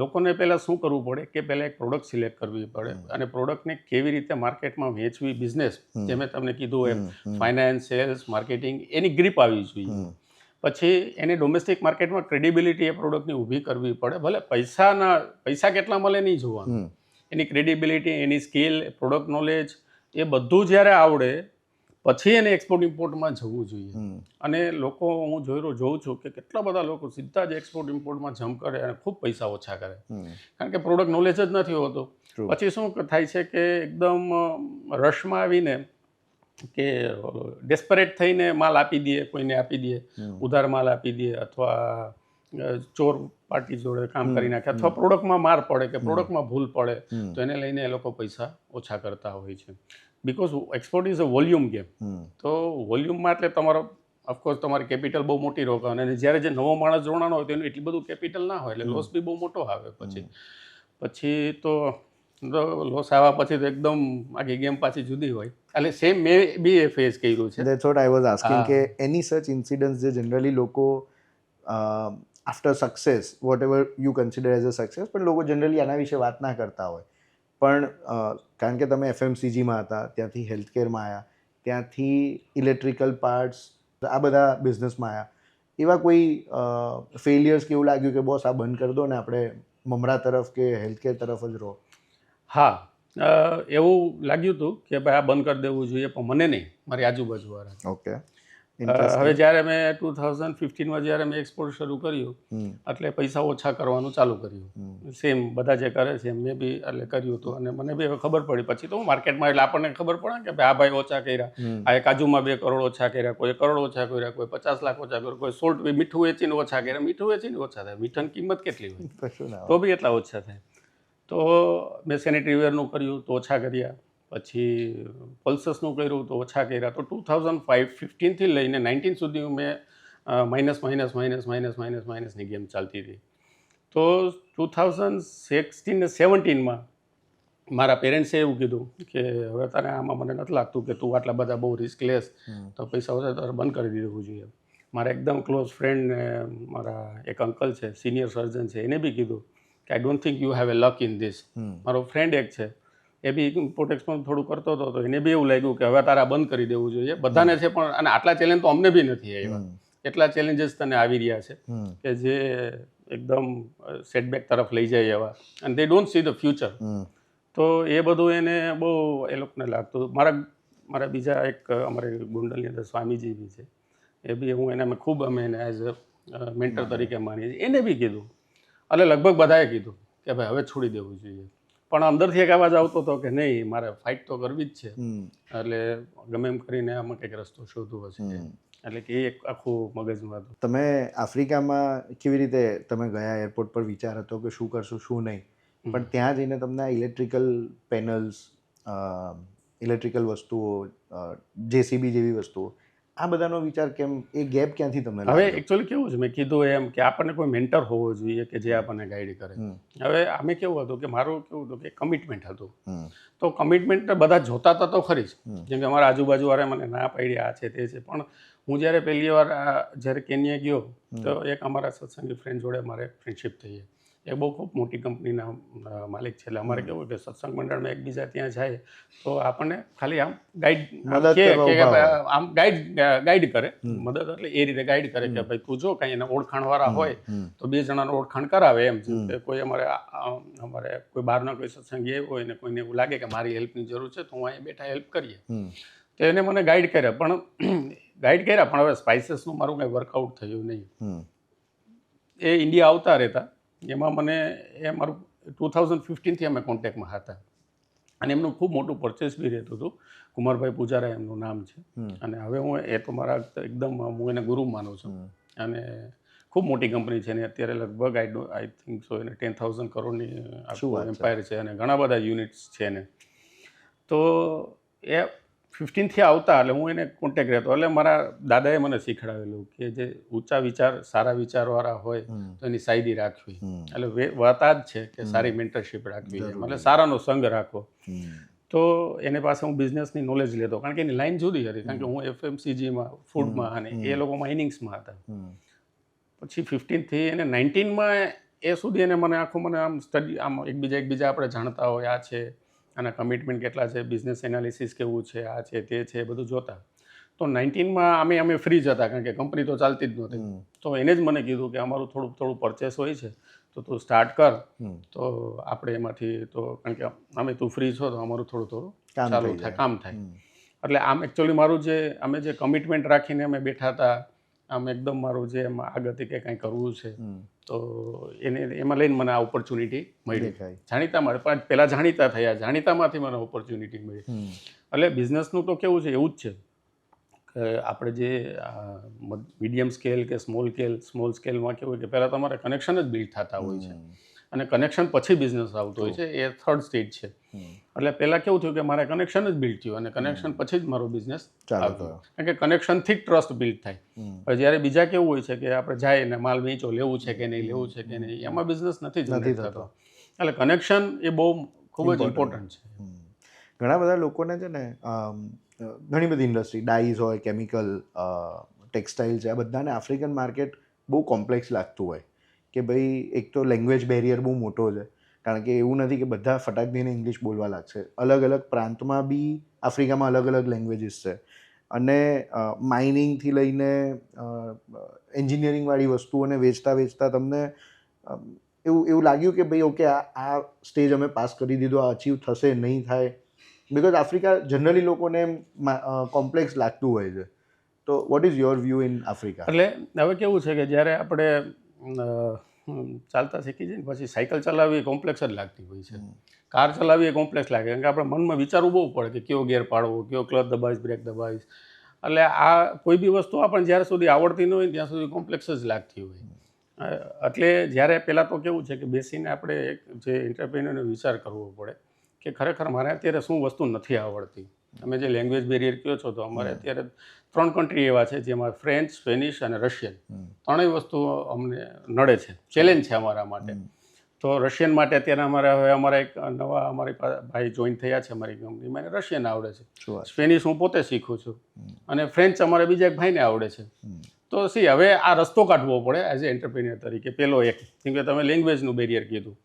લોકોને પહેલાં શું કરવું પડે કે પહેલાં એક પ્રોડક્ટ સિલેક્ટ કરવી પડે અને પ્રોડક્ટને કેવી રીતે માર્કેટમાં વેચવી, બિઝનેસ જે મેં તમને કીધું એમ ફાઇનાન્સ, સેલ્સ, માર્કેટિંગ એની ગ્રીપ આવવી જોઈએ. પછી એને ડોમેસ્ટિક માર્કેટમાં ક્રેડિબિલિટી એ પ્રોડક્ટની ઊભી કરવી પડે. ભલે પૈસા કેટલા મળે નહીં જોવાનું, એની ક્રેડિબિલિટી, એની સ્કિલ, પ્રોડક્ટ નોલેજ એ બધું જ્યારે આવડે પછી એને એક્સપોર્ટ ઇમ્પોર્ટમાં જવું જોઈએ. અને લોકો હું જોઉં છું કે કેટલા બધા લોકો સીધા જ એક્સપોર્ટ ઇમ્પોર્ટમાં જમ્પ કરે અને ખૂબ પૈસા ઓછા કરે, કારણ કે પ્રોડક્ટ નોલેજ જ નથી હોતું. પછી શું થાય છે કે એકદમ રશમાં આવીને કે ડેસ્પરેટ થઈને માલ આપી દે, કોઈને આપી દે, ઉધાર માલ આપી દે, અથવા ચોર પાર્ટી જોડે કામ કરી નાખે, અથવા પ્રોડક્ટમાં માર પડે કે પ્રોડક્ટમાં ભૂલ પડે તો એને લઈને એ લોકો પૈસા ઓછા કરતા હોય છે. Because export is a volume game. તો વોલ્યુમમાં એટલે તમારો ઓફકોર્સ તમારી કેપિટલ બહુ મોટી રોકાવાની, અને જ્યારે જે નવો માણસ જોડાનો હોય તો એનું એટલું બધું કેપિટલ ના હોય એટલે લોસ બી બહુ મોટો આવે. પછી તો લોસ આવ્યા પછી તો એકદમ આખી ગેમ પાછી જુદી હોય. એટલે સેમ મેં બી એ ફેસ કર્યું છે. That's what I was asking કે એની સચ ઇન્સિડન્ટ્સ જે જનરલી લોકો after success whatever you consider as a success, પણ લોકો જનરલી આના વિશે વાત ના કરતા હોય. પણ કારણ કે તમે FMCGમાં હતા, ત્યાંથી હેલ્થકેરમાં આવ્યા, ત્યાંથી ઇલેક્ટ્રિકલ પાર્ટ્સ, આ બધા બિઝનેસમાં આવ્યા, એવા કોઈ ફેલિયર્સ કે એવું લાગ્યું કે બોસ આ બંધ કરી દો ને આપણે મમરા તરફ કે હેલ્થકેર તરફ જ રહો? હા, એવું લાગ્યું હતું કે ભાઈ આ બંધ કરી દેવું જોઈએ, પણ મને નહીં, મારી આજુબાજુવાળા. ઓકે. હવે જ્યારે મેં 2015માં જ્યારે મેં એક્સપોર્ટ શરૂ કર્યું એટલે પૈસા ઓછા કરવાનું ચાલુ કર્યું. સેમ બધા જે કરે છે મેં બી એટલે કર્યું હતું, અને મને બી હવે ખબર પડી. પછી તો હું માર્કેટમાં એટલે આપણને ખબર પડે કે ભાઈ આ ભાઈ ઓછા કર્યા, આ કાજુમાં 2 કરોડ ઓછા કર્યા, કોઈ 1 કરોડ ઓછા કર્યા, કોઈ 50 લાખ ઓછા કર્યા, કોઈ સોલ્ટ મીઠું વેચીને ઓછા કર્યા. મીઠું વેચીને ઓછા થાય, મીઠાની કિંમત કેટલી હોય તો બી એટલા ઓછા થાય. તો મેં સેનેટરી વેરનું કર્યું તો ઓછા કર્યા, પછી પલ્સસનું કર્યું તો ઓછા કર્યા. તો 2015થી લઈને 19 સુધી મેં માઇનસની ગેમ ચાલતી હતી. તો 2016 ને 17માં મારા પેરેન્ટ્સે એવું કીધું કે હવે તારે આમાં મને નથી લાગતું કે તું આટલા બધા બહુ રિસ્ક લેસ, તો પૈસા ઓછા તારે બંધ કરી દેવું જોઈએ. મારા એકદમ ક્લોઝ ફ્રેન્ડ ને મારા એક અંકલ છે, સિનિયર સર્જન છે, એને બી કીધું કે I don't think you have a luck in this. મારો ફ્રેન્ડ એક છે, એ બી ઇમ્પોર્ટ એક્સપોર્ટ થોડું કરતો હતો, તો એને બી એવું લાગ્યું કે હવે તારા બંધ કરી દેવું જોઈએ. બધાને છે, પણ અને આટલા ચેલેન્જ તો અમને બી નથી આવ્યા. એટલા ચેલેન્જીસ તને આવી રહ્યા છે કે જે એકદમ સેટબેક તરફ લઈ જાય એવા, અને દે ડોન્ટ સી ધ ફ્યુચર. તો એ બધું એને બહુ એ લોકોને લાગતું. મારા બીજા એક અમારે ગોંડલની અંદર સ્વામીજી બી છે, એ બી હું એને ખૂબ અમે એને એઝ અ મેન્ટર તરીકે માનીએ છીએ. એને બી કીધું, એટલે લગભગ બધાએ કીધું કે ભાઈ હવે છોડી દેવું જોઈએ. પણ અંદરથી એક અવાજ આવતો હતો કે નહીં, મારે ફાઇટ તો કરવી જ છે, એટલે ગમે એમ કરીને આમાં કંઈક રસ્તો શોધવો હશે. એટલે કે એ એક આખું મગજમાં હતું. તમે આફ્રિકામાં કેવી રીતે તમે ગયા? એરપોર્ટ પર વિચાર હતો કે શું કરશું શું નહીં, પણ ત્યાં જઈને તમને આ ઇલેક્ટ્રિકલ પેનલ્સ, ઇલેક્ટ્રિકલ વસ્તુઓ, JCB જેવી વસ્તુઓ, આ બધાનો વિચાર કેમ, એ ગેપ ક્યાંથી તમને હવે એકચ્યુઅલી કેવું છે, મેં કીધું એમ કે આપણને કોઈ મેન્ટર હોવો જોઈએ કે જે આપણને ગાઈડ કરે. હવે આમે કેવું હતું કે મારું કેવું હતું કે કમિટમેન્ટ હતું. તો કમિટમેન્ટ બધા જોતા હતા તો ખરી જ, જેમ કે અમારા આજુબાજુવાળા મને ના પાડી આ છે તે છે. પણ હું જ્યારે પહેલી વાર જ્યારે કેન્યા ગયો તો એક અમારા સત્સંગી ફ્રેન્ડ જોડે મારે ફ્રેન્ડશિપ થઈ. એ બહુ ખૂબ મોટી કંપનીના માલિક છે. એટલે અમારે કેવું કે સત્સંગ મંડળમાં એકબીજા ત્યાં જાય તો આપણને ખાલી આમ ગાઈડ મદદ કરવા કે ઊભા હોય. આમ ગાઈડ કરે, મદદ એટલે એ રીતે ગાઈડ કરે કે ભાઈ તું જો કાંઈ એના ઓળખાણવાળા હોય તો 2 જણાનું ઓળખાણ કરાવે એમ છે. કે કોઈ અમારે કોઈ બહારના કોઈ સત્સંગી આવ્યો હોય ને કોઈને એવું લાગે કે મારી હેલ્પની જરૂર છે તો હું અહીંયા બેઠા હેલ્પ કરીએ. તો એને મને ગાઈડ કર્યા પણ હવે સ્પાઇસીસનું મારું કંઈ વર્કઆઉટ થયું નહીં. એ ઇન્ડિયા આવતા રહેતા એમાં મને એ મારું 2015થી અમે કોન્ટેક્ટમાં હતા અને એમનું ખૂબ મોટું પરચેસ બી રહેતું હતું. કુમારભાઈ પૂજારા એમનું નામ છે અને હવે એ તો મારા એકદમ હું એને ગુરુ માનું છું અને ખૂબ મોટી કંપની છે ને અત્યારે લગભગ આઈ થિંક સો એને 10,000 કરોડની આખું એમ્પાયર છે અને ઘણા બધા યુનિટ્સ છે ને. તો એ 15થી આવતા એટલે હું એને કોન્ટેક્ટ રહેતો એટલે મારા દાદાએ મને શીખડાવેલું કે જે ઊંચા વિચાર સારા વિચારવાળા હોય તો એની સાયદી રાખવી. એટલે વાત જ છે કે સારી મેન્ટરશીપ રાખવી, એટલે સારાનો સંગ રાખવો. તો એને પાસે હું બિઝનેસની નોલેજ લેતો કારણ કે એની લાઈન જુદી હતી, કારણ કે હું FMCGમાં ફૂડમાં અને એ લોકો માઇનિંગ્સમાં હતા. પછી 15થી એને 19માં એ સુધી એને મને આમ સ્ટડી આમ એકબીજા આપણે જાણતા હોય આ છે, આના કમિટમેન્ટ કેટલા છે, બિઝનેસ એનાલિસિસ કેવું છે, આ છે તે છે, એ બધું જોતા. તો 19માં અમે ફ્રી જ હતા કારણ કે કંપની તો ચાલતી જ નહોતી. તો એને જ મને કીધું કે અમારું થોડું પરચેસ હોય છે તો તું સ્ટાર્ટ કર તો આપણે એમાંથી તો કારણ કે અમે તું ફ્રી છો તો અમારું થોડું ચાલુ થાય, કામ થાય. એટલે આમ એકચ્યુઅલી મારું અમે જે કમિટમેન્ટ રાખીને અમે બેઠા હતા આમ એકદમ મારું જે એમાં આગળથી કે કંઈ કરવું છે તો એમાં લઈને મને આ ઓપોર્ચ્યુનિટી મળી. જાણીતામાં પણ પહેલાં જાણીતા થયા, જાણીતામાંથી મને ઓપોર્ચ્યુનિટી મળી. એટલે બિઝનેસનું તો કેવું છે એવું જ છે કે આપણે જે મીડિયમ સ્કેલ કે સ્મોલ સ્કેલમાં કેવું હોય કે પહેલાં તમારે કનેક્શન જ બિલ્ડ થતા હોય છે અને કનેક્શન પછી બિઝનેસ આવતો હોય છે, એ 3rd સ્ટેજ છે. એટલે પહેલાં કેવું થયું કે મારે કનેક્શન જ બિલ્ડ થયું અને કનેક્શન પછી જ મારો બિઝનેસ આવ્યો, કારણ કે કનેક્શનથી જ ટ્રસ્ટ બિલ્ડ થાય. હવે જ્યારે બીજા કેવું હોય છે કે આપણે જાય ને માલ વેચો, લેવું છે કે નહીં લેવું છે કે નહીં, એમાં બિઝનેસ નથી થતો. એટલે કનેક્શન એ બહુ ખૂબ જ ઇમ્પોર્ટન્ટ છે. ઘણા બધા લોકોને છે ને ઘણી બધી ઇન્ડસ્ટ્રી, ડાઈઝ હોય, કેમિકલ, ટેક્સટાઇલ છે, આ બધાને આફ્રિકન માર્કેટ બહુ કોમ્પ્લેક્સ લાગતું હોય કે ભાઈ એક તો લેંગ્વેજ બેરિયર બહુ મોટો છે, કારણ કે એવું નથી કે બધા ફટાક દઈને ઇંગ્લિશ બોલવા લાગશે. અલગ અલગ પ્રાંતમાં બી આફ્રિકામાં અલગ અલગ લેંગ્વેજીસ છે અને માઇનિંગથી લઈને એન્જિનિયરિંગવાળી વસ્તુઓને વેચતા તમને એવું લાગ્યું કે ભાઈ ઓકે આ સ્ટેજ અમે પાસ કરી દીધો, આ અચીવ થશે નહીં થાય, બિકોઝ આફ્રિકા જનરલી લોકોને કોમ્પ્લેક્સ લાગતું હોય છે. તો what is your view in Africa? એટલે હવે કેવું છે કે જ્યારે આપણે ચાલતા શીખી જઈએ ને પછી સાયકલ ચલાવવી કોમ્પ્લેક્સ જ લાગતી હોય છે, કાર ચલાવવી એ કોમ્પ્લેક્સ લાગે કારણ કે આપણે મનમાં વિચારવું બહુ પડે કે કયો ગેર પાડવો, કયો ક્લચ દબાવીશ, બ્રેક દબાવીશ. એટલે આ કોઈ બી વસ્તુ આપણને જ્યાર સુધી આવડતી ન હોય ત્યાં સુધી કોમ્પ્લેક્સ જ લાગતી હોય. એટલે જ્યારે પહેલાં તો કેવું છે કે બેસીને આપણે જે એન્ટરપ્રેન્યોરનો વિચાર કરવો પડે કે ખરેખર મારે અત્યારે શું વસ્તુ નથી આવડતી. તમે જે લેંગ્વેજ બેરિયર કહો છો તો અમારે અત્યારે 3 કન્ટ્રી એવા છે જેમાં ફ્રેન્ચ, સ્પેનિશ અને રશિયન, ત્રણેય વસ્તુઓ અમને નડે છે, ચેલેન્જ છે અમારા માટે. તો રશિયન માટે અત્યારે અમારા એક નવા અમારી ભાઈ જોઈન થયા છે અમારી કંપનીમાં, એને રશિયન આવડે છે. સ્પેનિશ હું પોતે શીખું છું અને ફ્રેન્ચ અમારે બીજા એક ભાઈને આવડે છે. તો હવે આ રસ્તો કાઢવો પડે એઝ એ એન્ટરપ્રેન્યોર તરીકે. પેલો એક કેમ કે તમે લેંગ્વેજનું બેરિયર કીધું,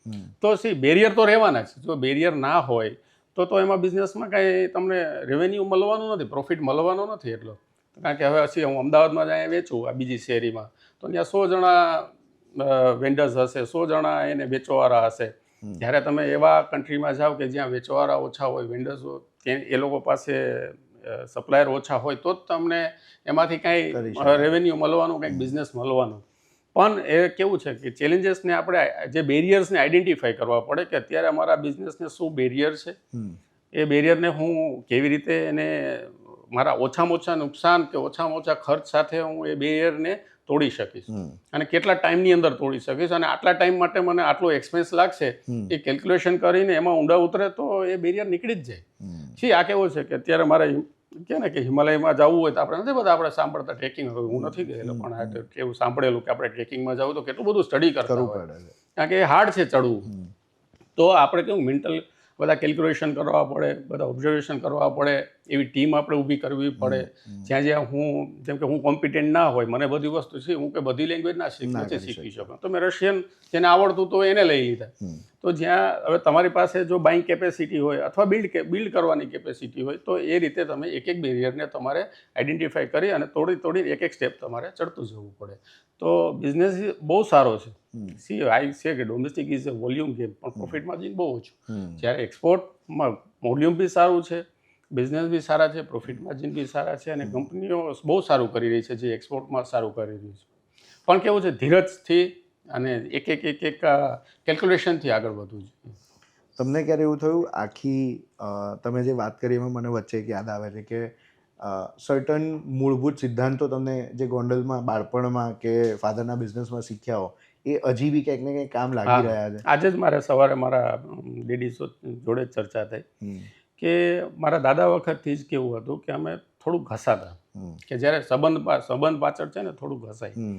તો બેરિયર તો રહેવાના છે. જો બેરિયર ના હોય તો એમાં બિઝનેસમાં કાંઈ તમને રેવન્યુ મળવાનું નથી, પ્રોફિટ મળવાનો નથી એટલો. કારણ કે હવે હું અમદાવાદમાં જ અહીંયા વેચું આ બીજી શેરીમાં તો ત્યાં 100 જણા વેન્ડર્સ હશે, 100 જણા એને વેચવાવાળા હશે. જ્યારે તમે એવા કન્ટ્રીમાં જાઓ કે જ્યાં વેચવાવાળા ઓછા હોય, વેન્ડર્સ એ લોકો પાસે સપ્લાયર ઓછા હોય તો જ તમને એમાંથી કાંઈ રેવન્યુ મળવાનું, કાંઈક બિઝનેસ મળવાનું. પણ એ કેવું છે કે ચેલેન્જીસને આપણે જે બેરિયર્સને આઈડેન્ટિફાઈ કરવા પડે કે અત્યારે અમારા બિઝનેસને શું બેરિયર છે, એ બેરિયરને હું કેવી રીતે એને મારા ઓછામાં ઓછા નુકસાન કે ઓછામાં ઓછા ખર્ચ સાથે હું એ બેરિયરને તોડી શકીશ અને કેટલા ટાઈમની અંદર તોડી શકીશ અને આટલા ટાઈમ માટે મને આટલો એક્સપેન્સ લાગશે એ કેલ્ક્યુલેશન કરીને એમાં ઊંડા ઉતરે તો એ બેરિયર નીકળી જ જાય. છી આ કેવું છે કે અત્યારે મારે કે ને કે હિમાલયમાં જવું હોય તો આપણે નથી બધા આપણે સાંભળતા ટ્રેકિંગ, હું નથી ગયેલો પણ એવું સાંભળેલું કે આપણે ટ્રેકિંગમાં જવું તો કેટલું બધું સ્ટડી કરવું પડે કારણ કે એ હાર્ડ છે ચડવું. તો આપણે કેવું મેન્ટલ બધા કેલ્ક્યુલેશન કરવા પડે, બધા ઓબ્ઝર્વેશન કરવા પડે, એવી ટીમ આપણે ઊભી કરવી પડે. જ્યાં જ્યાં જેમ કે હું કોમ્પિટન્ટ ના હોય, મને બધી વસ્તુ છે, હું કે બધી લેંગ્વેજ નથી શીખી શકું, તો મેં રશિયન જેને આવડતું તો એને લઈ લીધા. તો જ્યાં હવે તમારી પાસે જો બાઇંગ કેપેસિટી હોય અથવા બિલ્ડ કરવાની કેપેસિટી હોય, તો એ રીતે તમે એક એક બેરિયરને તમારે આઈડેન્ટિફાઈ કરી અને તોડી એક એક સ્ટેપ તમારે ચડતું જવું પડે. તો બિઝનેસ બહુ સારો છે. આઈ સે કે domestic is a volume game, પણ પ્રોફિટ માર્જિન બહુ ઓછું. જ્યારે એક્સપોર્ટમાં વોલ્યુમ બી સારું છે, બિઝનેસ બી સારા છે, પ્રોફિટ માર્જિન બી સારા છે, અને કંપનીઓ બહુ સારું કરી રહી છે જે એક્સપોર્ટમાં સારું કરી રહી છે. પણ કેવું છે, ધીરજથી અને એક કેલ્ક્યુલેશનથી આગળ વધવું જોઈએ. તમને ક્યારે એવું થયું તમે જે વાત કરી એમાં મને વચ્ચે એક યાદ આવે છે કે સર્ટન મૂળભૂત સિદ્ધાંતો તમને જે ગોંડલમાં બાળપણમાં કે ફાધરના બિઝનેસમાં શીખ્યા હો, એ હજી બી ક્યાંક ને ક્યાંક કામ લાગી રહ્યા છે? આજે જ મારે સવારે મારા ડેડી જોડે ચર્ચા થઈ કે મારા દાદા વખતથી જ કેવું હતું કે અમે થોડુંક ઘસાતા, કે જ્યારે સંબંધ પાછળ છે ને થોડુંક ઘસાય,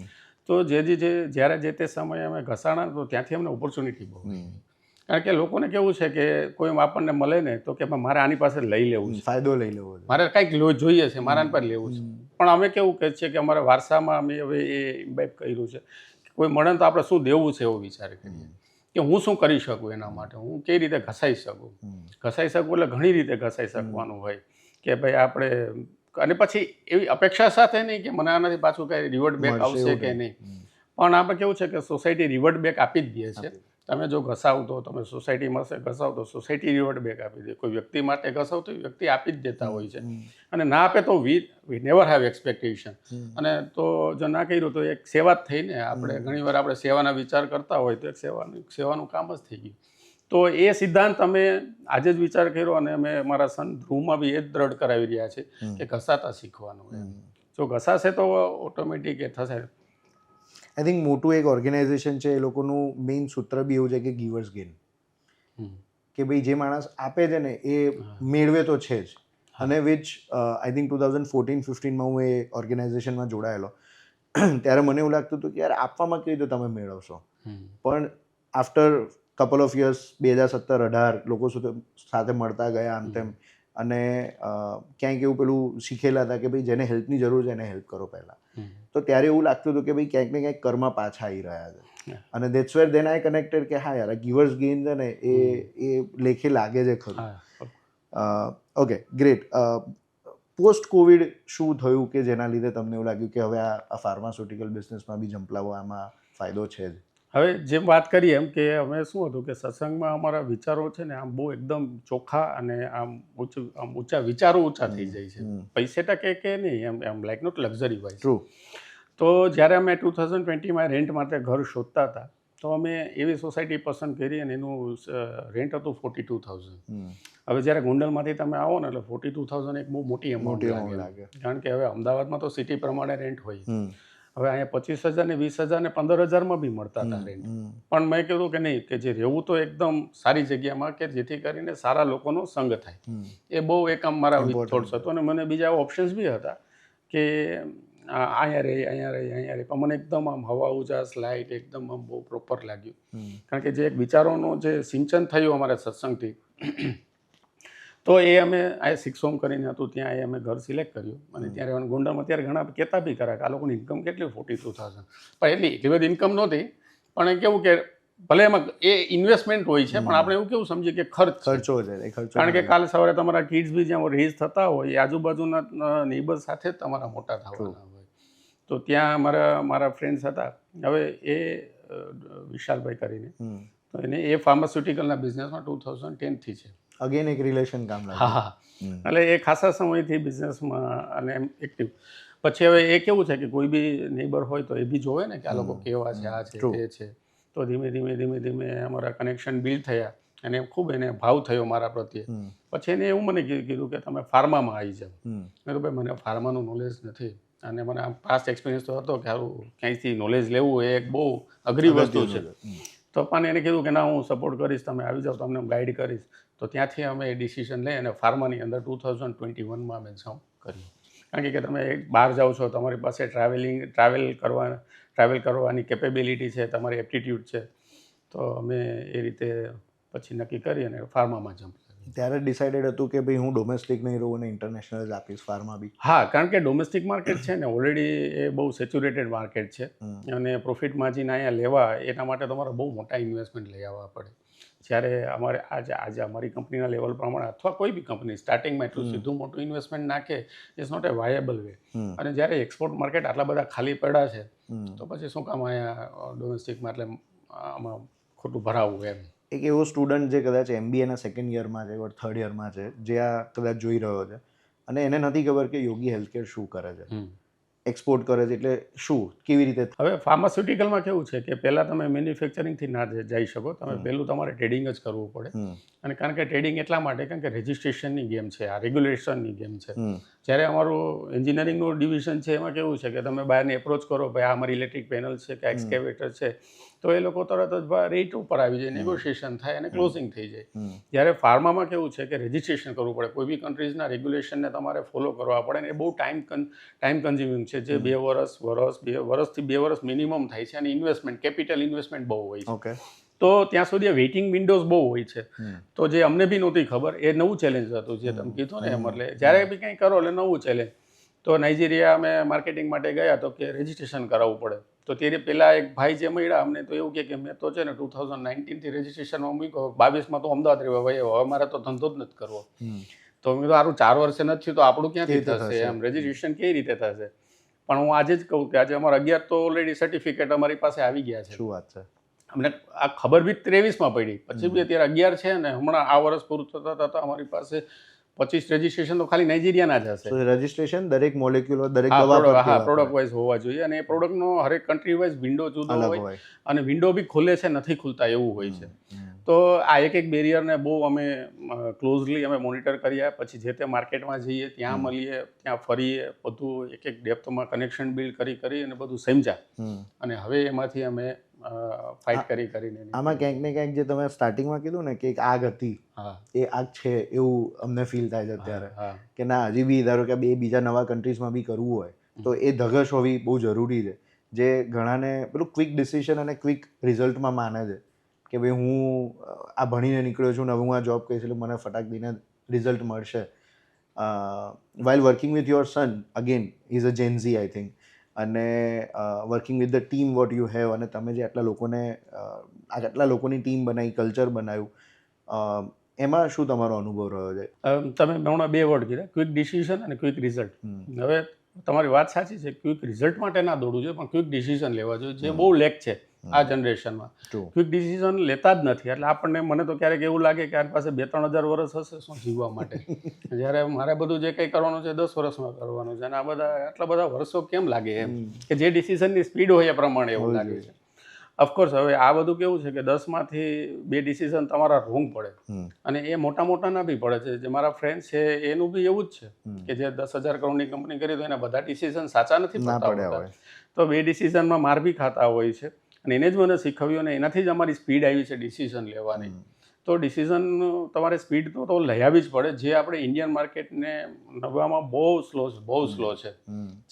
તો જ્યારે જે તે સમયે અમે ઘસાણા, તો ત્યાંથી અમને ઓપોર્ચ્યુનિટી બહુ. કારણ કે લોકોને કેવું છે કે કોઈ આપણને મળે ને તો કે મારે આની પાસે લઈ લેવું છે, ફાયદો લઈ લેવો છે, મારે કંઈક જોઈએ છે, મારા પર લેવું છે. પણ અમે કેવું કહે છે કે અમારા વારસામાં અમે હવે એ ઇમ્બાઇબ કર્યું છે કે કોઈ મળે તો આપણે શું દેવું છે એવો વિચાર કરીએ કે હું શું કરી શકું એના માટે, હું કઈ રીતે ઘસાઈ શકું એટલે ઘણી રીતે ઘસાઈ શકવાનું હોય કે ભાઈ આપણે. અને પછી એવી અપેક્ષા સાથે નહીં કે મને આનાથી પાછું કાંઈ રિવર્ટ બેક આવશે કે નહીં, પણ આપણે કેવું છે કે સોસાયટી રિવર્ટ બેક આપી જ દે છે. તમે જો ઘસાવ તો તમે સોસાયટી મળશે, ઘસાવ તો સોસાયટી રિવર્ટ બેક આપી દે. કોઈ વ્યક્તિ માટે ઘસાવ તો વ્યક્તિ આપી જ દેતા હોય છે, અને ના આપે તો વી નેવર હેવ એક્સપેક્ટેશન. અને તો જો ના કર્યું તો એક સેવા જ થઈને, આપણે ઘણીવાર આપણે સેવાના વિચાર કરતા હોય તો એક સેવાનું કામ જ થઈ ગયું. તો એ સિદ્ધાંત અમે આજે જ વિચાર કર્યો, અને અમે મારા સન ધ્રુવમાં બી એ જ દ્રઢ કરાવી રહ્યા છે કે ઘસાતા શીખવાનું. જો ઘસાશે તો ઓટોમેટિક એ થશે. આઈ થિંક મોટું એક ઓર્ગેનાઇઝેશન છે, એ લોકોનું મેઇન સૂત્ર બી એવું છે કે ગીવર્સ ગેન, કે ભાઈ જે માણસ આપે છે ને એ મેળવે તો છે જ. અને વિચ આઈ થિંક 2014-15માં હું એ ઓર્ગેનાઇઝેશનમાં જોડાયેલો, ત્યારે મને એવું લાગતું હતું કે યાર આપવામાં કેવી રીતે તમે મેળવશો, પણ આફ્ટર કપલ ઓફ યર્સ 2017-18 લોકો સાથે મળતા ગયા આમ તેમ, અને ક્યાંક એવું પેલું શીખેલા હતા કે ભાઈ જેને હેલ્પની જરૂર છે એને હેલ્પ કરો પહેલાં. તો ત્યારે એવું લાગતું હતું કે ભાઈ ક્યાંક ને ક્યાંક કર્મ પાછા આવી રહ્યા છે, અને that's wear then I connected કે હા યાર આ ગીવર્સ ગેઇન છે ને એ લેખે લાગે છે ખરું. Okay, great. પોસ્ટ કોવિડ શું થયું કે જેના લીધે તમને એવું લાગ્યું કે હવે આ ફાર્માસ્યુટિકલ બિઝનેસમાં બી ઝંપલાવો આમાં ફાયદો છે જ? હવે જેમ વાત કરીએ એમ કે અમે શું હતું કે સત્સંગમાં અમારા વિચારો છે ને આમ બહુ એકદમ ચોખ્ખા, અને આમ ઊંચા વિચારો ઊંચા થઈ જાય છે. પૈસે ટકે કે નહીં, એમ like not luxury wise. True. તો જ્યારે અમે 2020માં રેન્ટ માટે ઘર શોધતા હતા, તો અમે એવી સોસાયટી પસંદ કરી, અને એનું રેન્ટ હતું 42,000. હવે જ્યારે ગોંડલમાંથી તમે આવો ને એટલે 42,000 એક બહુ મોટી અમાઉન્ટ લાગે, કારણ કે હવે અમદાવાદમાં તો સિટી પ્રમાણે રેન્ટ હોય. હવે અહીંયા 25,000 ને 20,000 ને 15,000માં બી મળતા હતા રેન્ટ. પણ મેં કીધું કે નહીં, કે જે રહેવું તો એકદમ સારી જગ્યામાં, કે જેથી કરીને સારા લોકોનો સંગ થાય. એ બહુ એક આમ મારા થોટ્સ હતો, અને મને બીજા ઓપ્શન્સ બી હતા કે અહીંયા રહે, પણ મને એકદમ આમ હવા ઉજાસ લાઇટ એકદમ આમ બહુ પ્રોપર લાગ્યું. કારણ કે જે એક વિચારોનો જે સિંચન થયું અમારા સત્સંગથી, તો એ અમે આ સિક્સોમ કરીને હતું ત્યાં એ અમે ઘર સિલેક્ટ કર્યું. અને ત્યારે ગોંડલમાં ત્યારે ઘણા કહેતા બી ખરા કે આ લોકોની ઇન્કમ કેટલી 42,000, પણ એટલી બધી ઇન્કમ નહોતી. પણ કેવું કે ભલે એમાં એ ઇન્વેસ્ટમેન્ટ હોય છે, પણ આપણે એવું કેવું સમજીએ કે ખર્ચો છે. કારણ કે કાલે સવારે તમારા કિડ્સ બી જ્યાં રેઝ થતા હોય એ આજુબાજુના નેબર સાથે જ તમારા મોટા થવાના હોય. તો ત્યાં મારા ફ્રેન્ડ્સ હતા. હવે એ વિશાલભાઈ કરીને, તો એને એ ફાર્માસ્યુટિકલના બિઝનેસમાં 2010થી છે. અગેન એક રિલેશન કામ લાગે. હા, એટલે એ ખાસા સમયથી બિઝનેસમાં અને એમ એક્ટિવ. પછી હવે એ કેવું છે કે કોઈ બી નેબર હોય તો એ બી જોવે ને કે આ લોકો કેવા છે, આ છે, તે છે. તો ધીમે ધીમે અમારા કનેક્શન બિલ્ડ થયા, અને ખૂબ એને ભાવ થયો મારા પ્રત્યે. પછી એને એવું મને કીધું કે તમે ફાર્મામાં આવી જાઓ. મેં કહ્યું ભાઈ મને ફાર્માનું નોલેજ નથી, અને મને આમ પાસ્ટ એક્સપિરિયન્સ તો હતો કે સારું ક્યાંયથી નોલેજ લેવું એ એક બહુ અઘરી વસ્તુ છે. તો પણ એને કીધું કે ના, હું સપોર્ટ કરીશ, તમે આવી જાઓ, તમને ગાઈડ કરીશ. તો ત્યાંથી અમે એ ડિસિઝન લઈ અને ફાર્માની અંદર 2021માં અમે જમ્પ કર્યું. કારણ કે તમે બહાર જાઓ છો, તમારી પાસે ટ્રાવેલ કરવાની કેપેબિલિટી છે, તમારી એપ્ટિટ્યૂડ છે, તો અમે એ રીતે પછી નક્કી કરી અને ફાર્મામાં જમ્પ કરી. ત્યારે ડિસાઇડેડ હતું કે ભાઈ હું ડોમેસ્ટિક નહીં રહું અને ઇન્ટરનેશનલ જ આપીશ ફાર્મા બી? હા, કારણ કે ડોમેસ્ટિક માર્કેટ છે ને ઓલરેડી એ બહુ સેચ્યુરેટેડ માર્કેટ છે અને પ્રોફિટ માર્જિન અહીંયા લેવા એના માટે તમારે બહુ મોટા ઇન્વેસ્ટમેન્ટ લઈ આવવા પડે. જ્યારે અમારે આજે અમારી કંપનીના લેવલ પ્રમાણે અથવા કોઈ બી કંપની સ્ટાર્ટિંગમાં એટલું સીધું મોટું ઇન્વેસ્ટમેન્ટ નાખે is not a viable way. અને જ્યારે એક્સપોર્ટ માર્કેટ આટલા બધા ખાલી પડ્યા છે તો પછી શું કામ અહીંયા ડોમેસ્ટિકમાં એટલે આમાં ખોટું ભરાવવું એમ. એક એવો સ્ટુડન્ટ જે કદાચ MBAના સેકન્ડ યરમાં છે થર્ડ યરમાં છે જે આ કદાચ જોઈ રહ્યો છે અને એને નથી ખબર કે યોગી હેલ્થકેર શું કરે છે, એક્સપોર્ટ કરે છે, એટલે શું કેવી રીતે? હવે ફાર્માસ્યુટિકલમાં કેવું છે કે પહેલાં તમે મેન્યુફેક્ચરિંગથી ના જઈ શકો, તમે પહેલું તમારે ટ્રેડિંગ જ કરવું પડે. અને કારણ કે ટ્રેડિંગ એટલા માટે કારણ કે રજિસ્ટ્રેશનની ગેમ છે, આ રેગ્યુલેશનની ગેમ છે. જ્યારે અમારું એન્જિનિયરિંગનું ડિવિઝન છે એમાં કેવું છે કે તમે બહારને એપ્રોચ કરો, ભાઈ આ અમારી ઇલેક્ટ્રિક પેનલ છે કે એક્સકેવેટર છે, તો એ લોકો તરત જ રેટ ઉપર આવી જાય, નેગોશિએશન થાય અને ક્લોઝિંગ થઈ જાય. જ્યારે ફાર્મામાં કેવું છે કે રજિસ્ટ્રેશન કરવું પડે, કોઈ બી કન્ટ્રીઝના રેગ્યુલેશનને તમારે ફોલો કરવા પડે ને એ બહુ ટાઈમ કન્ઝ્યુમિંગ છે, જે 2 વર્ષથી 2 વર્ષ મિનિમમ થાય છે અને ઇન્વેસ્ટમેન્ટ કેપિટલ ઇન્વેસ્ટમેન્ટ બહુ હોય છે. તો ત્યાં સુધી વેઇટિંગ વિન્ડોઝ બહુ હોય છે. તો જે અમને બી નહોતી ખબર એ નવું ચેલેન્જ હતું જે તમે કીધું ને એમ. એટલે જ્યારે બી કંઈ કરો એટલે નવું ચેલેન્જ. તો નાઇજીરિયા અમે માર્કેટિંગ માટે ગયા તો કે રજિસ્ટ્રેશન કરાવવું પડે. તો તે પહેલાં એક ભાઈ જે મળ્યા અમને તો એવું કે મેં તો છે ને 2019થી રજિસ્ટ્રેશનમાં મૂક્યો, 22માં તો અમદાવાદ રહેવા ભાઈ હવે મારે તો ધંધો જ નથી કરવો. તો મેં તો સારું 4 વર્ષે નથી થયું તો આપણું ક્યાંથી થશે એમ, રજિસ્ટ્રેશન કેવી રીતે થશે? પણ હું આજે જ કહું કે આજે અમારા 11 તો ઓલરેડી સર્ટિફિકેટ અમારી પાસે આવી ગયા છે. શું વાત છે! અમને આ ખબર બી 23માં પડી, પછી બી અત્યારે 11 છે ને હમણાં આ વર્ષ પૂરું થતા અમારી પાસે 25 રજિસ્ટ્રેશન તો ખાલી નાઇજીરિયાના જ હશે. રજિસ્ટ્રેશન દરેક મોલેક્યુલ દરેક દવા પર પ્રોડક્ટ વાઇઝ હોવા જોઈએ અને એ પ્રોડક્ટનો હરેક કન્ટ્રી વાઇઝ વિન્ડો જુદો હોય અને વિન્ડો બી ખુલે છે નથી ખુલતા એવું હોય છે. તો આ એક બેરિયરને બહુ અમે ક્લોઝલી અમે મોનિટર કર્યા. પછી જે તે માર્કેટમાં જઈએ ત્યાં મળીએ, ત્યાં ફરીએ, બધું એક ડેપ્થમાં કનેક્શન બિલ્ડ કરી અને બધું સમજ્યા અને હવે એમાંથી અમે ફાઇટ કરીને. આમાં ક્યાંક ને ક્યાંક જે તમે સ્ટાર્ટિંગમાં કીધું ને કે એક આગ હતી, એ આગ છે એવું અમને ફીલ થાય છે અત્યારે કે ના હજી બી ધારો કે બીજા નવા કન્ટ્રીઝમાં બી કરવું હોય તો એ ધગશ હોવી બહુ જરૂરી છે. જે ઘણાને પેલું ક્વિક ડિસિઝન અને ક્વિક રિઝલ્ટમાં માને છે કે ભાઈ હું આ ભણીને નીકળ્યો છું ને હવે હું આ જોબ કરીશ એટલે મને ફટાક દઈને રિઝલ્ટ મળશે. While working with your son, again is a Gen Z I think, અને working with the team what you have, અને તમે જે આટલા લોકોની ટીમ બનાવી, કલ્ચર બનાવ્યું, એમાં શું તમારો અનુભવ રહ્યો છે? તમે હમણાં 2 વર્ડ કીધા, ક્વિક ડિસિઝન અને ક્વિક રિઝલ્ટ. હવે તમારી વાત સાચી છે, ક્વિક રિઝલ્ટ માટે ના દોડવું જોઈએ પણ ક્વિક ડિસિઝન લેવા જોઈએ, જે બહુ લેક છે આ જનરેશનમાં. ક્વિક ડિસિઝન લેતા જ નથી. એટલે મને તો ક્યારેક એવું લાગે કે આની પાસે 2-3 હજાર વર્ષ હશે શું જીવવા માટે, જ્યારે મારે બધું જે કંઈ કરવાનું છે 10 વર્ષમાં કરવાનું છે અને આ બધા આટલા બધા વર્ષો કેમ લાગે એમ કે જે ડિસિઝનની સ્પીડ હોય એ પ્રમાણે એવું લાગે છે. ઓફકોર્સ હવે આ બધું કેવું છે કે 10માંથી 2 ડિસિઝન તમારા રોંગ પડે અને એ મોટા ના બી પડે છે. જે મારા ફ્રેન્ડ છે એનું બી એવું જ છે કે જે 10,000 કરોડની કંપની કરી તો એના બધા ડિસિઝન સાચા નથી પડતા. તો 2 ડિસિઝનમાં માર બી ખાતા હોય છે અને એને જ મને શીખવ્યું અને એનાથી જ અમારી સ્પીડ આવી છે ડિસિઝન લેવાની. તો ડિસિઝન તમારે સ્પીડ તો લઈ આવી જ પડે, જે આપણે ઇન્ડિયન માર્કેટને નવામાં બહુ સ્લો છે.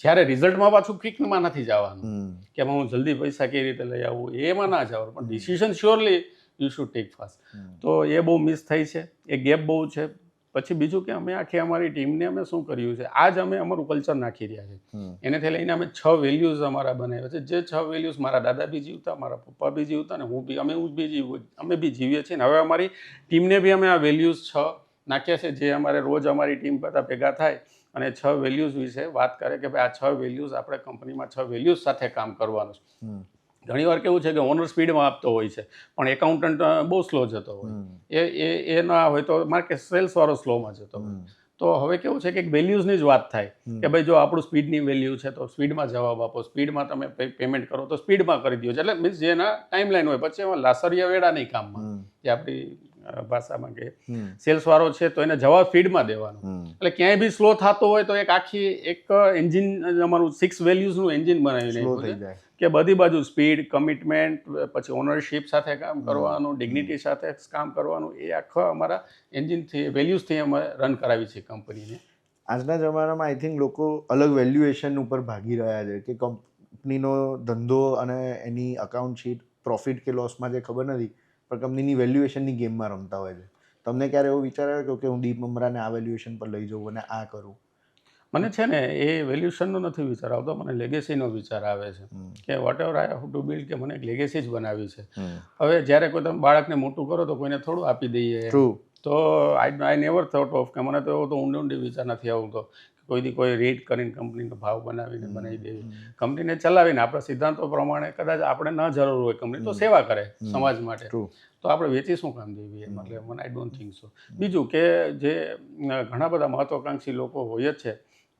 જ્યારે રિઝલ્ટમાં પાછું ક્વિકમાં નથી જવાનું કે હું જલ્દી પૈસા કેવી રીતે લઈ આવું એમાં ના જવાનું, પણ decision surely you should take fast. તો એ બહુ મિસ થઈ છે, એ ગેપ બહુ છે. પછી બીજું કે અમે આખી અમારી ટીમને અમે શું કર્યું છે, આજ અમે અમારું કલ્ચર નાખી રહ્યા છે. એનેથી લઈને અમે 6 વેલ્યુઝ અમારા બનાવ્યા છે, જે 6 વેલ્યુઝ મારા દાદા બી જીવતા, મારા પપ્પા બી જીવતા અને અમે બી જીવીએ છીએ. હવે અમારી ટીમને બી અમે આ વેલ્યુઝ 6 નાખ્યા છે, જે અમારે રોજ અમારી ટીમ બધા ભેગા થાય અને 6 વેલ્યુઝ વિશે વાત કરે કે ભાઈ આ 6 વેલ્યુઝ આપણે કંપનીમાં 6 વેલ્યુઝ સાથે કામ કરવાનું છે. ઘણીવાર કેવું છે કે ઓનર સ્પીડમાં આપતો હોય છે પણ એકાઉન્ટન્ટ બહુ સ્લો જતો હોય, એ ના હોય તો માર્કેટ સેલ્સવાળો સ્લોમાં જતો હોય. તો હવે કેવું છે કે એક વેલ્યુઝની જ વાત થાય કે ભાઈ જો આપણું સ્પીડની વેલ્યુ છે તો સ્પીડમાં જવાબ આપો, સ્પીડમાં તમે પેમેન્ટ કરો તો સ્પીડમાં કરી દો. એટલે મીન્સ જેના ટાઈમલાઈન હોય, પછી એમાં લાસરિયા વેડા નહીં કામમાં, જે આપણી ભાષામાં કે સેલ્સવાળો છે તો એને જવાબ સ્પીડમાં દેવાનો. એટલે ક્યાંય બી સ્લો થતો હોય તો એક એન્જિન અમારું 6 વેલ્યુઝનું એન્જિન બનાવીને કે બધી બાજુ સ્પીડ, કમિટમેન્ટ, પછી ઓનરશિપ સાથે કામ કરવાનું, ડિગ્નિટી સાથે કામ કરવાનું, એ આખા અમારા એન્જિનથી વેલ્યુઝથી અમે રન કરાવી છે કંપનીને. આજના જમાનામાં આઈ થિંક લોકો અલગ વેલ્યુએશન ઉપર ભાગી રહ્યા છે કે કંપનીનો ધંધો અને એની અકાઉન્ટ શીટ પ્રોફિટ કે લોસમાં જે ખબર નથી પણ કંપનીની વેલ્યુએશનની ગેમમાં રમતા હોય છે. તમને ક્યારે એવો વિચાર આવ્યો કે હું દીપ મમરાને આ વેલ્યુએશન પર લઈ જાઉં અને આ કરું? મને છે ને એ વેલ્યુશનનો નથી વિચાર આવતો, મને લેગેસીનો વિચાર આવે છે કે whatever I have to build, કે મને એક લેગેસી જ બનાવી છે. હવે જ્યારે કોઈ તમે બાળકને મોટું કરો તો કોઈને થોડું આપી દઈએ, તો આઈ નેવર થોટ ઓફ કે મને તો એવો તો ઊંડી વિચાર નથી આવતો કોઈથી કોઈ રેટ કરીને કંપનીનો ભાવ બનાવી દેવી. કંપનીને ચલાવીને આપણા સિદ્ધાંતો પ્રમાણે કદાચ આપણે ન જરૂર હોય કંપની તો સેવા કરે સમાજ માટે, તો આપણે વેચી શું કામ દેવી? મતલબ મને આઈ ડોન્ટ થિંક સો. બીજું કે જે ઘણા બધા મહત્વાકાંક્ષી લોકો હોય જ છે,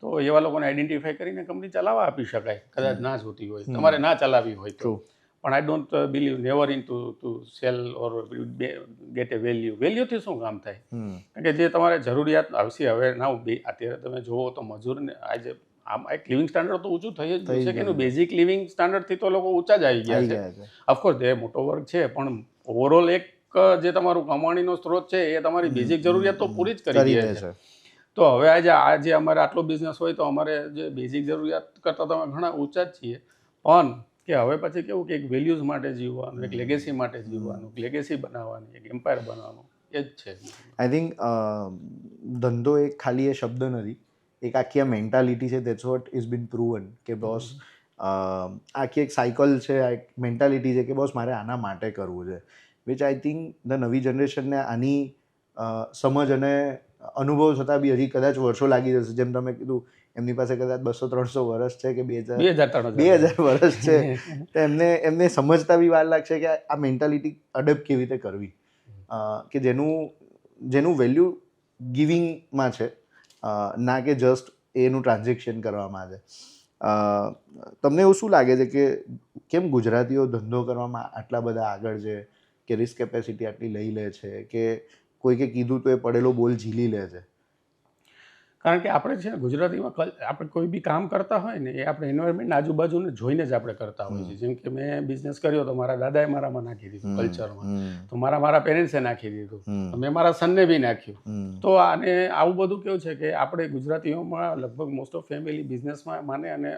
તો એવા લોકોને આઈડેન્ટિફાઈ કરીને કંપની ચલાવવા આપી શકાય, કદાચ ના જોતી હોય, તમારે ના ચલાવવી હોય તો. પણ I don't believe never in to sell or get a વેલ્યુથી શું કામ થાય? કારણ કે જે તમારે જરૂરિયાત આવશે હવે ના, અત્યારે તમે જુઓ તો મજૂરને આજે આમ એક લિવિંગ સ્ટાન્ડર્ડ તો ઊંચું થઈ જ ગયું છે કે એનું બેઝિક લિવિંગ સ્ટાન્ડર્ડથી તો લોકો ઊંચા જ આવી ગયા છે. ઓફકોર્સ જે મોટો વર્ગ છે, પણ ઓવરઓલ એક જે તમારું કમાણીનો સ્ત્રોત છે એ તમારી બેઝિક જરૂરિયાત તો પૂરી જ કરી દે છે. તો હવે આજે અમારે આટલો બિઝનેસ હોય તો અમારે જે બેઝિક જરૂરિયાત કરતાં તો અમે ઘણા ઊંચા જ છીએ, પણ કે હવે પછી કેવું કે એક વેલ્યુઝ માટે જીવવાનું, એક લેગેસી માટે જીવવાનું, એક લેગેસી બનાવવાની, એક એમ્પાયર બનાવવાનું, એ જ છે. આઈ થિંક ધંધો એક ખાલી એ શબ્દ નથી, એક આખી આ મેન્ટાલિટી છે. That's what is bin proven કે બોસ આખી એક સાયકલ છે, આ એક મેન્ટાલિટી છે કે બોસ મારે આના માટે કરવું છે, વિચ આઈ થિંક ધ નવી જનરેશનને આની સમજ અને અનુભવ છતાં બી હજી કદાચ વર્ષો લાગી જશે. જેમ તમે કીધું એમની પાસે કદાચ 200-300 વર્ષ છે કે 2000 વર્ષ છે, તો એમને સમજતા બી વાર લાગશે કે આ મેન્ટાલિટી અડેપ્ટ કેવી રીતે કરવી, કે જેનું વેલ્યુ ગિવિંગમાં છે, ના કે જસ્ટ એનું ટ્રાન્ઝેક્શન કરવામાં છે. તમને એવું શું લાગે છે કે કેમ ગુજરાતીઓ ધંધો કરવામાં આટલા બધા આગળ છે, કે રિસ્ક કેપેસિટી આટલી લઈ લે છે, કે કોઈકે કીધું તો એ પડેલો બોલ ઝીલી લે છે? કારણ કે આપણે છે ને ગુજરાતીમાં આપણે કોઈ બી કામ કરતા હોય ને એ આપણે એન્વાયરમેન્ટ આજુબાજુને જોઈને જ આપણે કરતા હોઈએ છીએ. જેમ કે મેં બિઝનેસ કર્યો તો મારા દાદાએ મારામાં નાખી દીધું કલ્ચરમાં, તો મારા પેરેન્ટ્સે નાખી દીધું, તો મેં મારા સનને બી નાખ્યું. તો આને આવું બધું કેવું છે કે આપણે ગુજરાતીઓમાં લગભગ મોસ્ટ ઓફ ફેમિલી બિઝનેસમાં માને, અને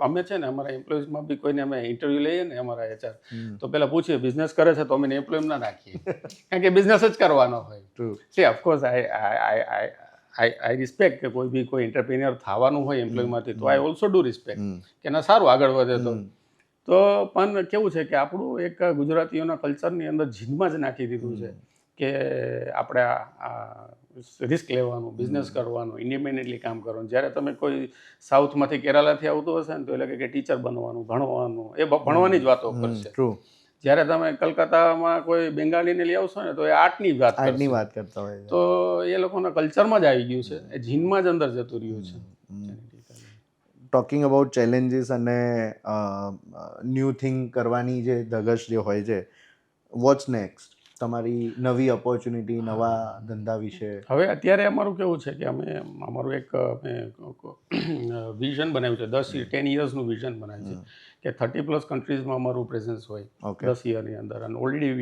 અમે છે ને અમારા એમ્પ્લોઈઝમાં બી કોઈને અમે ઇન્ટરવ્યૂ લઈએ ને અમારા HR, તો પહેલાં પૂછીએ બિઝનેસ કરે છે તો અમે એમ્પ્લોય ના નાખીએ, કારણ કે બિઝનેસ જ કરવાનો હોય. સી ઓફકોર્સ આઈ રિસ્પેક્ટ કે કોઈ એન્ટરપ્રિન્યોર થવાનું હોય એમ્પ્લોયમાંથી, તો આઈ ઓલ્સો ડુ રિસ્પેક્ટ કે ના સારું આગળ વધે તો પણ કેવું છે કે આપણું એક ગુજરાતીઓના કલ્ચરની અંદર જીનમાં જ નાખી દીધું છે કે આપણે રિસ્ક લેવાનું, બિઝનેસ કરવાનું, ઇન્ડિપેન્ડન્ટલી કામ કરવાનું. જ્યારે તમે કોઈ સાઉથમાંથી કેરાલાથી આવતું હશે ને તો એટલે કે ટીચર બનવાનું, ભણવાનું, એ ભણવાની જ વાતો કરશે. જ્યારે તમે કલકત્તામાં કોઈ બેંગાલીને લઈ આવશો ને તો એ આર્ટની વાત કરતા હોય, તો એ લોકોના કલ્ચરમાં જ આવી ગયું છે, એ જીનમાં જ અંદર જતું રહ્યું છે. ટોકિંગ અબાઉટ ચેલેન્જીસ અને ન્યૂ થિંગ કરવાની જે ધગશ જે હોય છે, વોટ્સ નેક્સ્ટ? તમારી નવી ઓપોર્ચ્યુનિટી, નવા ધંધા વિશે? હવે અત્યારે અમારું કેવું છે કે અમારું એક વિઝન બનાવ્યું છે, 10 yearsનું વિઝન બનાવ્યું છે કે 30+ કન્ટ્રીઝમાં અમારું પ્રેઝન્સ હોય 10 yearની અંદર. અને ઓલરેડી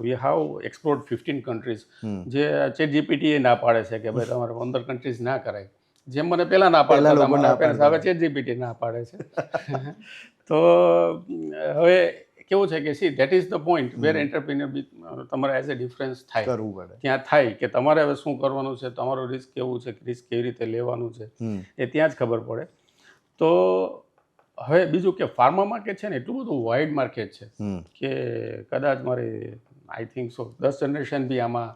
વી હાવ એક્સપ્લોર્ડ 15 કન્ટ્રીઝ. જે ChatGPT ના પાડે છે કે ભાઈ તમારે 15 કન્ટ્રીઝ ના કરાય, જેમ મને પહેલાં ના પાડતા હતા, હવે ChatGPT ના પાડે છે. તો હવે કેવું છે કે see that is the point where entrepreneur તમારે એઝ એ ડિફરન્સ થાય, કરવું પડે ત્યાં થાય કે તમારે હવે શું કરવાનું છે, તમારું રિસ્ક કેવું છે, રિસ્ક કેવી રીતે લેવાનું છે, એ ત્યાં જ ખબર પડે. તો હવે બીજું કે ફાર્મા માર્કેટ છે ને એટલું બધું વાઇડ માર્કેટ છે કે કદાચ મારે આઈ થિંક સો 10 જનરેશન બી આમાં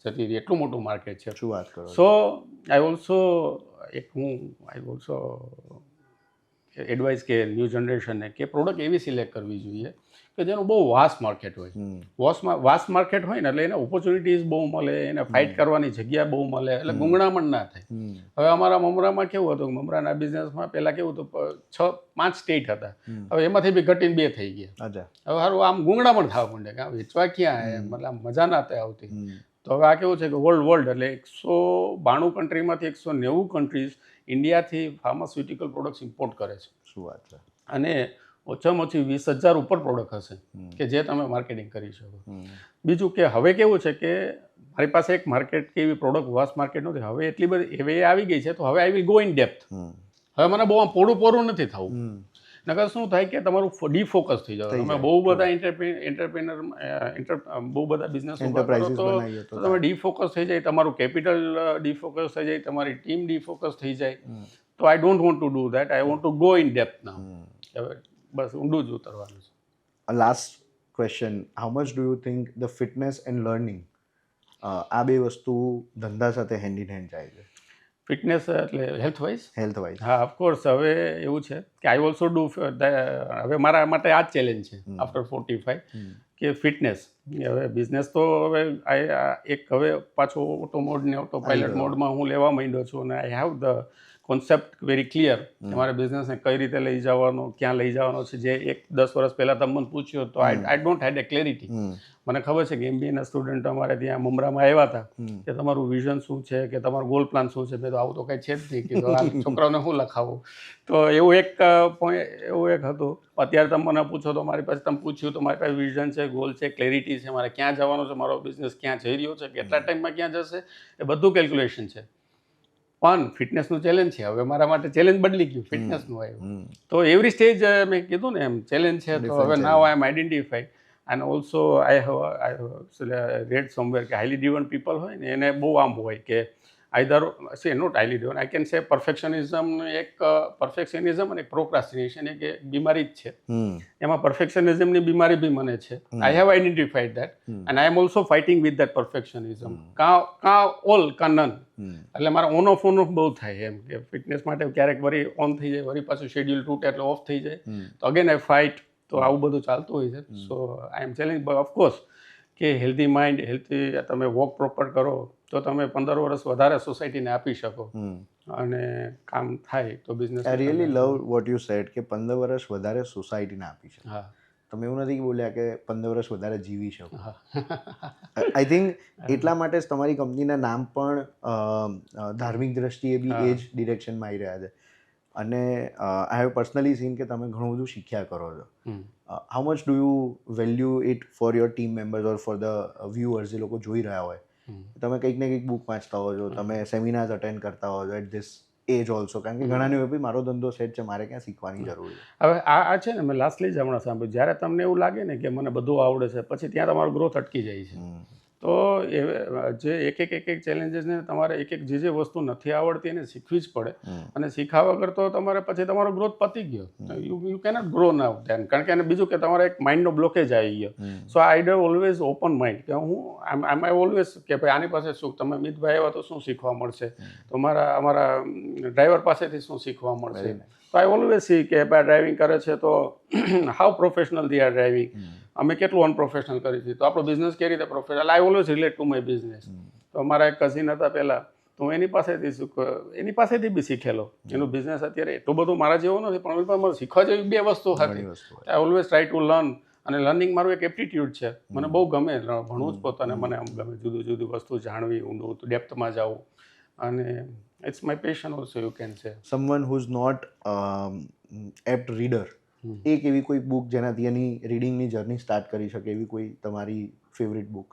જતી રહી, એટલું મોટું માર્કેટ છે. શું વાત કરો? સો આઈ ઓલ્સો એડવાઇસ કે ન્યૂ જનરેશનને કે પ્રોડક્ટ એવી સિલેક્ટ કરવી જોઈએ કે જેનું બહુ વાસ્ટ માર્કેટ હોય. વાસ્ટ માર્કેટ હોય ને એટલે એને ઓપોર્ચ્યુનિટીઝ બહુ મળે, એને ફાઇટ કરવાની જગ્યા બહુ મળે, એટલે ગુંગળામણ ના થાય. હવે અમારા મમરામાં કેવું હતું, મમરાના બિઝનેસમાં પહેલાં કેવું હતું 5 સ્ટેટ હતા, હવે એમાંથી બી ઘટીને 2 થઈ ગયા. હવે સારું આમ ગુંગળામણ થવા માંડે કે વેચવા ક્યાં, મતલબ મજા ના આવતી. તો હવે આ કેવું છે કે વર્લ્ડ એટલે 192 કન્ટ્રીમાંથી 190 કન્ટ્રીઝ ઇન્ડિયાથી ફાર્માસ્યુટિકલ પ્રોડક્ટ્સ ઇમ્પોર્ટ કરે છે. શું વાત છે? અને ઓછામાં ઓછી 20,000 ઉપર પ્રોડક્ટ હશે કે જે તમે માર્કેટિંગ કરી શકો. બીજું કે હવે કેવું છે કે મારી પાસે એક માર્કેટ કે એવી પ્રોડક્ટ વાસ્ટ માર્કેટ નથી, હવે એટલી બધી એવી આવી ગઈ છે, તો હવે I will go in depth. હવે મને બહુ આમ પોરું નથી થવું, નકર શું થાય કે તમારું ડીફોકસ થઈ જાય. તમે બહુ બધા બહુ બધા બિઝનેસ Enterprises તો બનાવીએ તો તમે ડીફોકસ થઈ જાય, તમારું કેપિટલ ડીફોકસ થઈ જાય, તમારી ટીમ ડીફોકસ થઈ જાય. તો I don't want to do that. I want to go in depth now. હવે બસ ઊંડું જ ઉતરવાનું છે. Last question, how much do you think the fitness and learning આ બે વસ્તુ ધંધા સાથે હેન્ડ ઇન હેન્ડ જાય છે? ફિટનેસ એટલે હેલ્થ વાઇઝ? Health wise? હા, ઓફકોર્સ. હવે એવું છે કે આઈ ઓલ્સો ડુ, હવે મારા માટે આ જ ચેલેન્જ છે આફ્ટર 45 કે ફિટનેસ. હવે બિઝનેસ તો હવે એક હવે પાછો ઓટો મોડ ને ઓટો પાયલટ મોડમાં હું લેવા માંડ્યો છું, અને I have the concept very clear કે મારે બિઝનેસને કઈ રીતે લઈ જવાનો, ક્યાં લઈ જવાનો છે. જે 10 વર્ષ પહેલાં તમે મને પૂછ્યું તો I don't head A clarity. મને ખબર છે કે MBAના સ્ટુડન્ટ અમારે ત્યાં મુંબરામાં આવ્યા હતા કે તમારું વિઝન શું છે, કે તમારું ગોલ પ્લાન શું છે. મેં તો આવું તો કંઈ છે જ નહીં, કે આ છોકરાઓને શું લખાવું. તો એવું એક હતું. અત્યારે તમે મને પૂછો તો મારી પાસે, તમે પૂછ્યું તો મારી પાસે વિઝન છે, ગોલ છે, ક્લેરિટી છે, મારે ક્યાં જવાનું છે, મારો બિઝનેસ ક્યાં જઈ રહ્યો છે, કેટલા ટાઈમમાં ક્યાં જશે, એ બધું કેલ્ક્યુલેશન છે. પણ ફિટનેસનું ચેલેન્જ છે. હવે મારા માટે ચેલેન્જ બદલી ગયું, ફિટનેસનું આવ્યું. તો એવરી સ્ટેજ મેં કીધું ને એમ ચેલેન્જ છે. તો હવે now I am identified. And also I have read somewhere કે હાઈલી ડ્રીવન પીપલ હોય ને એને બહુ આમ હોય કે either not highly driven, I can say perfectionism અને પ્રોક્રાસ્ટિનેશન એક બીમારી જ છે. એમાં પરફેક્શનિઝમની બીમારી બી મને છે. I have identified that and I am also fighting with that perfectionism. કા નન. એટલે મારા ઓન ઓફ બહુ થાય એમ કે ફિટનેસ માટે ક્યારેક વરી ઓન થઈ જાય, વરી પાછું શેડ્યુલ તૂટે એટલે ઓફ થઈ જાય. તો અગેન આઈ ફાઇટ. તો આવું બધું ચાલતું હોય છે. સો આઈ એમ ચેલેન્જ ઓફકોર્સ કે હેલ્ધી માઇન્ડ, હેલ્ધી તમે વોક પ્રોપર કરો તો તમે 15 વર્ષ વધારે સોસાયટીને આપી શકો અને કામ થાય તો business. I really love what you sad કે 15 વર્ષ વધારે સોસાયટીને આપી શકો. હા, તમે એવું નથી બોલ્યા કે 15 વર્ષ વધારે જીવી શકો. આઈ થિંક એટલા માટે જ તમારી કંપનીના નામ પણ ધાર્મિક દ્રષ્ટિએ બી એ જ ડિરેક્શનમાં આવી રહ્યા છે. અને આઈ હેવ પર્સનલી સીન કે તમે ઘણું બધું શીખ્યા કરો છો. How much do you value it for your team members or for the viewers, જે લોકો જોઈ રહ્યા હોય? તમે કંઈક ને કંઈક બુક વાંચતા હો છો, તમે સેમિનાર્સ અટેન્ડ કરતા હો છો એટ ધીસ એજ ઓલ્સો, કારણ કે ઘણાને એવું બી મારો ધંધો સેટ છે, મારે ક્યાં શીખવાની જરૂર છે. હવે આ છે ને, મેં લાસ્ટલી જ હમણાં સાંભળ્યું, જ્યારે તમને એવું લાગે ને કે મને બધું આવડે છે, પછી ત્યાં તમારો ગ્રોથ અટકી જાય છે. તો એ જે એક ચેલેન્જીસને તમારે એક જે વસ્તુ નથી આવડતી એને શીખવી જ પડે. અને શીખા વગર તો તમારે પછી તમારો ગ્રોથ પતી ગયો. You cannot grow now then, કારણ કે એને બીજું કે તમારે એક માઇન્ડનો બ્લોકેજ આવી ગયો. So I do always open mind કે હું આઈ ઓલવેઝ કે ભાઈ આની પાસે શું, તમે મિતભાઈ આવ્યા તો શું શીખવા મળશે, તો અમારા ડ્રાઈવર પાસેથી શું શીખવા મળશે. તો આઈ ઓલવેઝ સી કે ભાઈ ડ્રાઇવિંગ કરે છે તો how professional they are driving, અમે કેટલું અનપ્રોફેશનલ કરી છે, તો આપણો બિઝનેસ કેવી રીતે professional. I always relate to my business. તો અમારા એક કઝિન હતા પહેલાં, તો હું એની પાસેથી બી શીખેલો. એનું બિઝનેસ અત્યારે એટલું બધું મારા જેવો નથી, પણ મારે શીખવા જેવી બે વસ્તુ હતી. I always try to learn. અને લર્નિંગ મારું એક એપ્ટિટ્યૂડ છે. મને બહુ ગમે ભણવું જ પોતાને, મને આમ ગમે જુદી વસ્તુ જાણવી, ઊંડું ડેપ્થમાં જવું. અને it's my passion also, you can say. Someone who is not apt reader, એક એવી કોઈ બુક જેનાથી એની રીડિંગની જર્ની સ્ટાર્ટ કરી શકે, એવી કોઈ તમારી ફેવરિટ બુક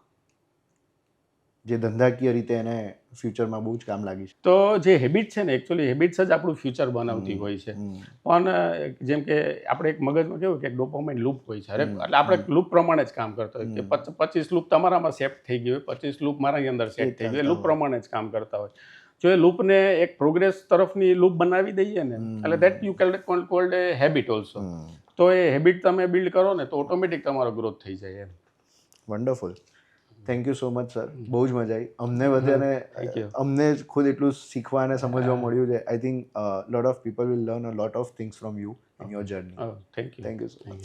જે ધંધાકીય રીતે એને ફ્યુચરમાં બહુ જ કામ લાગી છે? તો જે હેબિટ છે ને, એકચ્યુઅલી હેબિટ્સ જ આપણું ફ્યુચર બનાવતી હોય છે. પણ જેમ કે આપણે એક મગજમાં કેવું કે ડોપામાઇન લૂપ હોય છે, એટલે આપણે લૂપ પ્રમાણે જ કામ કરતા હોય કે 25 લૂપ તમારામાં સેટ થઈ ગયું હોય, 25 લૂપ મારાની અંદર સેટ થઈ ગયું, લૂપ પ્રમાણે જ કામ કરતા હોય. જો એ લૂપને એક પ્રોગ્રેસ તરફની લૂપ બનાવી દઈએ ને, એટલે that you cold A habit also. તો એ હેબિટ તમે બિલ્ડ કરો ને તો ઓટોમેટિક તમારો ગ્રોથ થઈ જાય એમ. Wonderful. Thank you so much sir, બહુ જ મજા આવી અમને બધાને. અમને ખુદ એટલું શીખવા અને સમજવા મળ્યું છે. I think lot of people will learn a lot of things from you in your journey. Thank you so much.